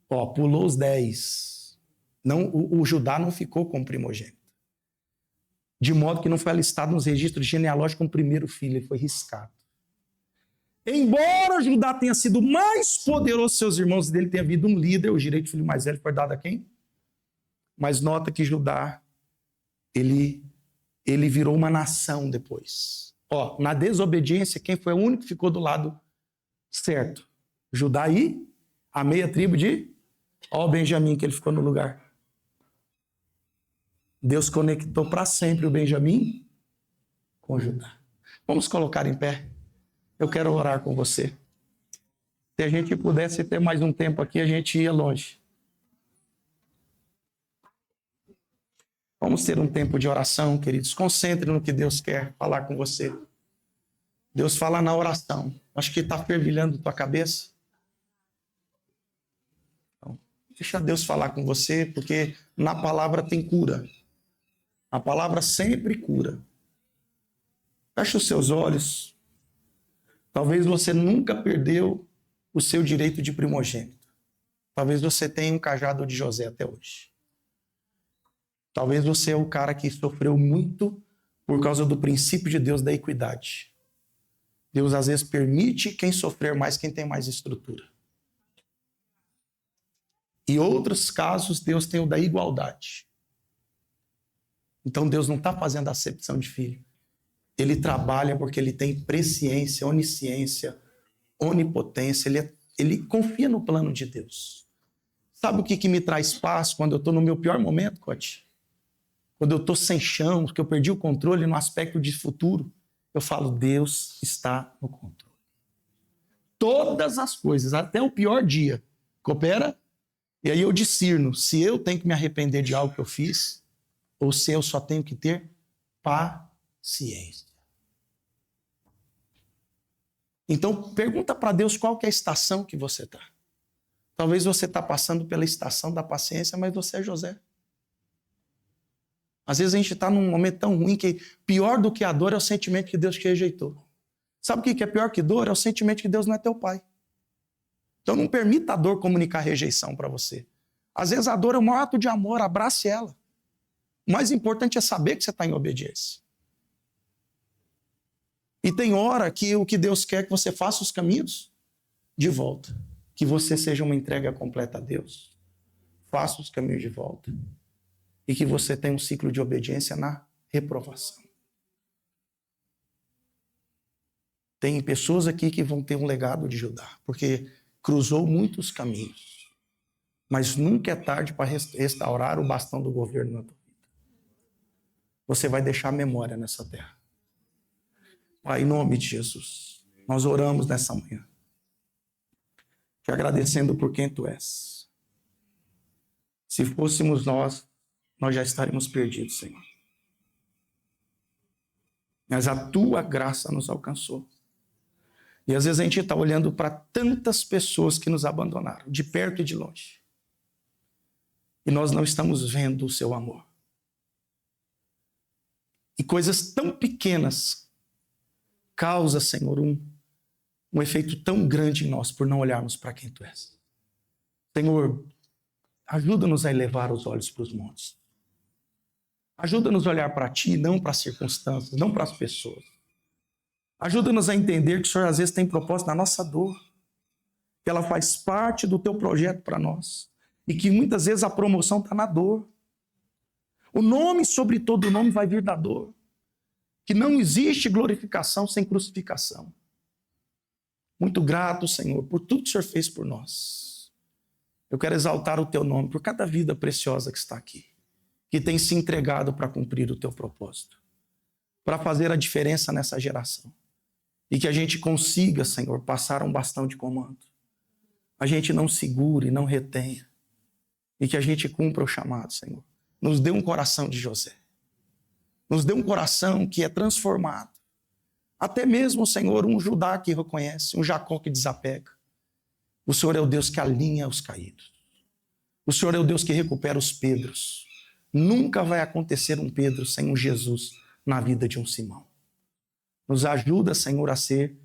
Pulou os 10. Não, o Judá não ficou como primogênito. De modo que não foi alistado nos registros genealógicos como primeiro filho, ele foi riscado. Embora Judá tenha sido mais poderoso que seus irmãos, dele tenha havido um líder, o direito de filho mais velho foi dado a quem? Mas nota que Judá, ele virou uma nação depois. Na desobediência, quem foi o único que ficou do lado certo? Judá e a meia tribo de Benjamim, que ele ficou no lugar. Deus conectou para sempre o Benjamim com Judá. Vamos colocar em pé. Eu quero orar com você. Se a gente pudesse ter mais um tempo aqui, a gente ia longe. Vamos ter um tempo de oração, queridos. Concentre no que Deus quer falar com você. Deus fala na oração. Acho que está fervilhando tua cabeça. Então, deixa Deus falar com você, porque na palavra tem cura. A palavra sempre cura. Feche os seus olhos. Talvez você nunca perdeu o seu direito de primogênito. Talvez você tenha um cajado de José até hoje. Talvez você é o cara que sofreu muito por causa do princípio de Deus da equidade. Deus às vezes permite quem sofrer mais, quem tem mais estrutura. E outros casos, Deus tem o da igualdade. Então Deus não está fazendo acepção de filho. Ele trabalha porque ele tem presciência, onisciência, onipotência. Ele confia no plano de Deus. Sabe o que me traz paz quando eu estou no meu pior momento, Cote? Quando eu estou sem chão, que eu perdi o controle no aspecto de futuro, eu falo, Deus está no controle. Todas as coisas, até o pior dia, coopera. E aí eu discerno se eu tenho que me arrepender de algo que eu fiz ou se eu só tenho que ter paciência. Então, pergunta para Deus qual que é a estação que você está. Talvez você está passando pela estação da paciência, mas você é José. Às vezes a gente está num momento tão ruim que pior do que a dor é o sentimento que Deus te rejeitou. Sabe o que é pior que dor? É o sentimento que Deus não é teu pai. Então não permita a dor comunicar rejeição para você. Às vezes a dor é um ato de amor, abrace ela. O mais importante é saber que você está em obediência. E tem hora que o que Deus quer é que você faça os caminhos de volta. Que você seja uma entrega completa a Deus. Faça os caminhos de volta. E que você tenha um ciclo de obediência na reprovação. Tem pessoas aqui que vão ter um legado de Judá, porque cruzou muitos caminhos. Mas nunca é tarde para restaurar o bastão do governo na tua vida. Você vai deixar memória nessa terra. Pai, em nome de Jesus, nós oramos nessa manhã, te agradecendo por quem tu és. Se fôssemos nós já estaríamos perdidos, Senhor. Mas a tua graça nos alcançou. E às vezes a gente está olhando para tantas pessoas que nos abandonaram, de perto e de longe. E nós não estamos vendo o seu amor. E coisas tão pequenas causam, Senhor, um efeito tão grande em nós por não olharmos para quem tu és. Senhor, ajuda-nos a elevar os olhos para os montes. Ajuda-nos a olhar para ti, não para as circunstâncias, não para as pessoas. Ajuda-nos a entender que o Senhor às vezes tem propósito na nossa dor, que ela faz parte do teu projeto para nós e que muitas vezes a promoção está na dor. O nome sobre todo nome vai vir da dor, que não existe glorificação sem crucificação. Muito grato, Senhor, por tudo que o Senhor fez por nós. Eu quero exaltar o teu nome por cada vida preciosa que está aqui, que tem se entregado para cumprir o teu propósito, para fazer a diferença nessa geração. E que a gente consiga, Senhor, passar um bastão de comando. A gente não segure, não retenha. E que a gente cumpra o chamado, Senhor. Nos dê um coração de José. Nos dê um coração que é transformado. Até mesmo, Senhor, um Judá que reconhece, um Jacó que desapega. O Senhor é o Deus que alinha os caídos. O Senhor é o Deus que recupera os Pedros. Nunca vai acontecer um Pedro sem um Jesus na vida de um Simão. Nos ajuda, Senhor, a ser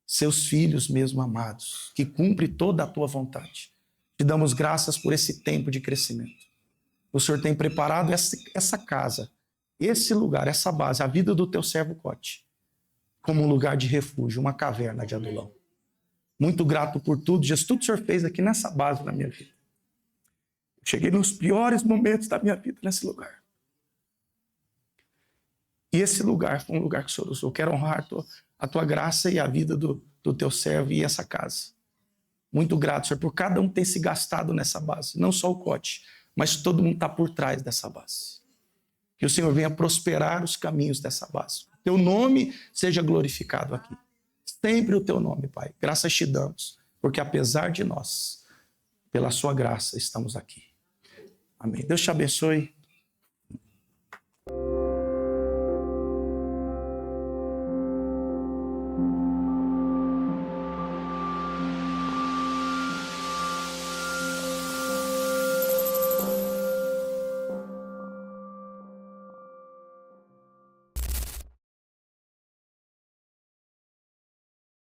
seus filhos mesmo amados, que cumpre toda a tua vontade. Te damos graças por esse tempo de crescimento. O Senhor tem preparado essa casa, esse lugar, essa base, a vida do teu servo Cote, como um lugar de refúgio, uma caverna de Adulão. Muito grato por tudo, Jesus, tudo que o Senhor fez aqui nessa base na minha vida. Cheguei nos piores momentos da minha vida nesse lugar. E esse lugar foi um lugar que o Senhor usou. Eu quero honrar a tua graça e a vida do teu servo e essa casa. Muito grato, Senhor, por cada um ter se gastado nessa base. Não só o Cote, mas todo mundo está por trás dessa base. Que o Senhor venha prosperar os caminhos dessa base. Teu nome seja glorificado aqui. Sempre o teu nome, Pai. Graças te damos, porque apesar de nós, pela sua graça, estamos aqui. Amém. Deus te abençoe.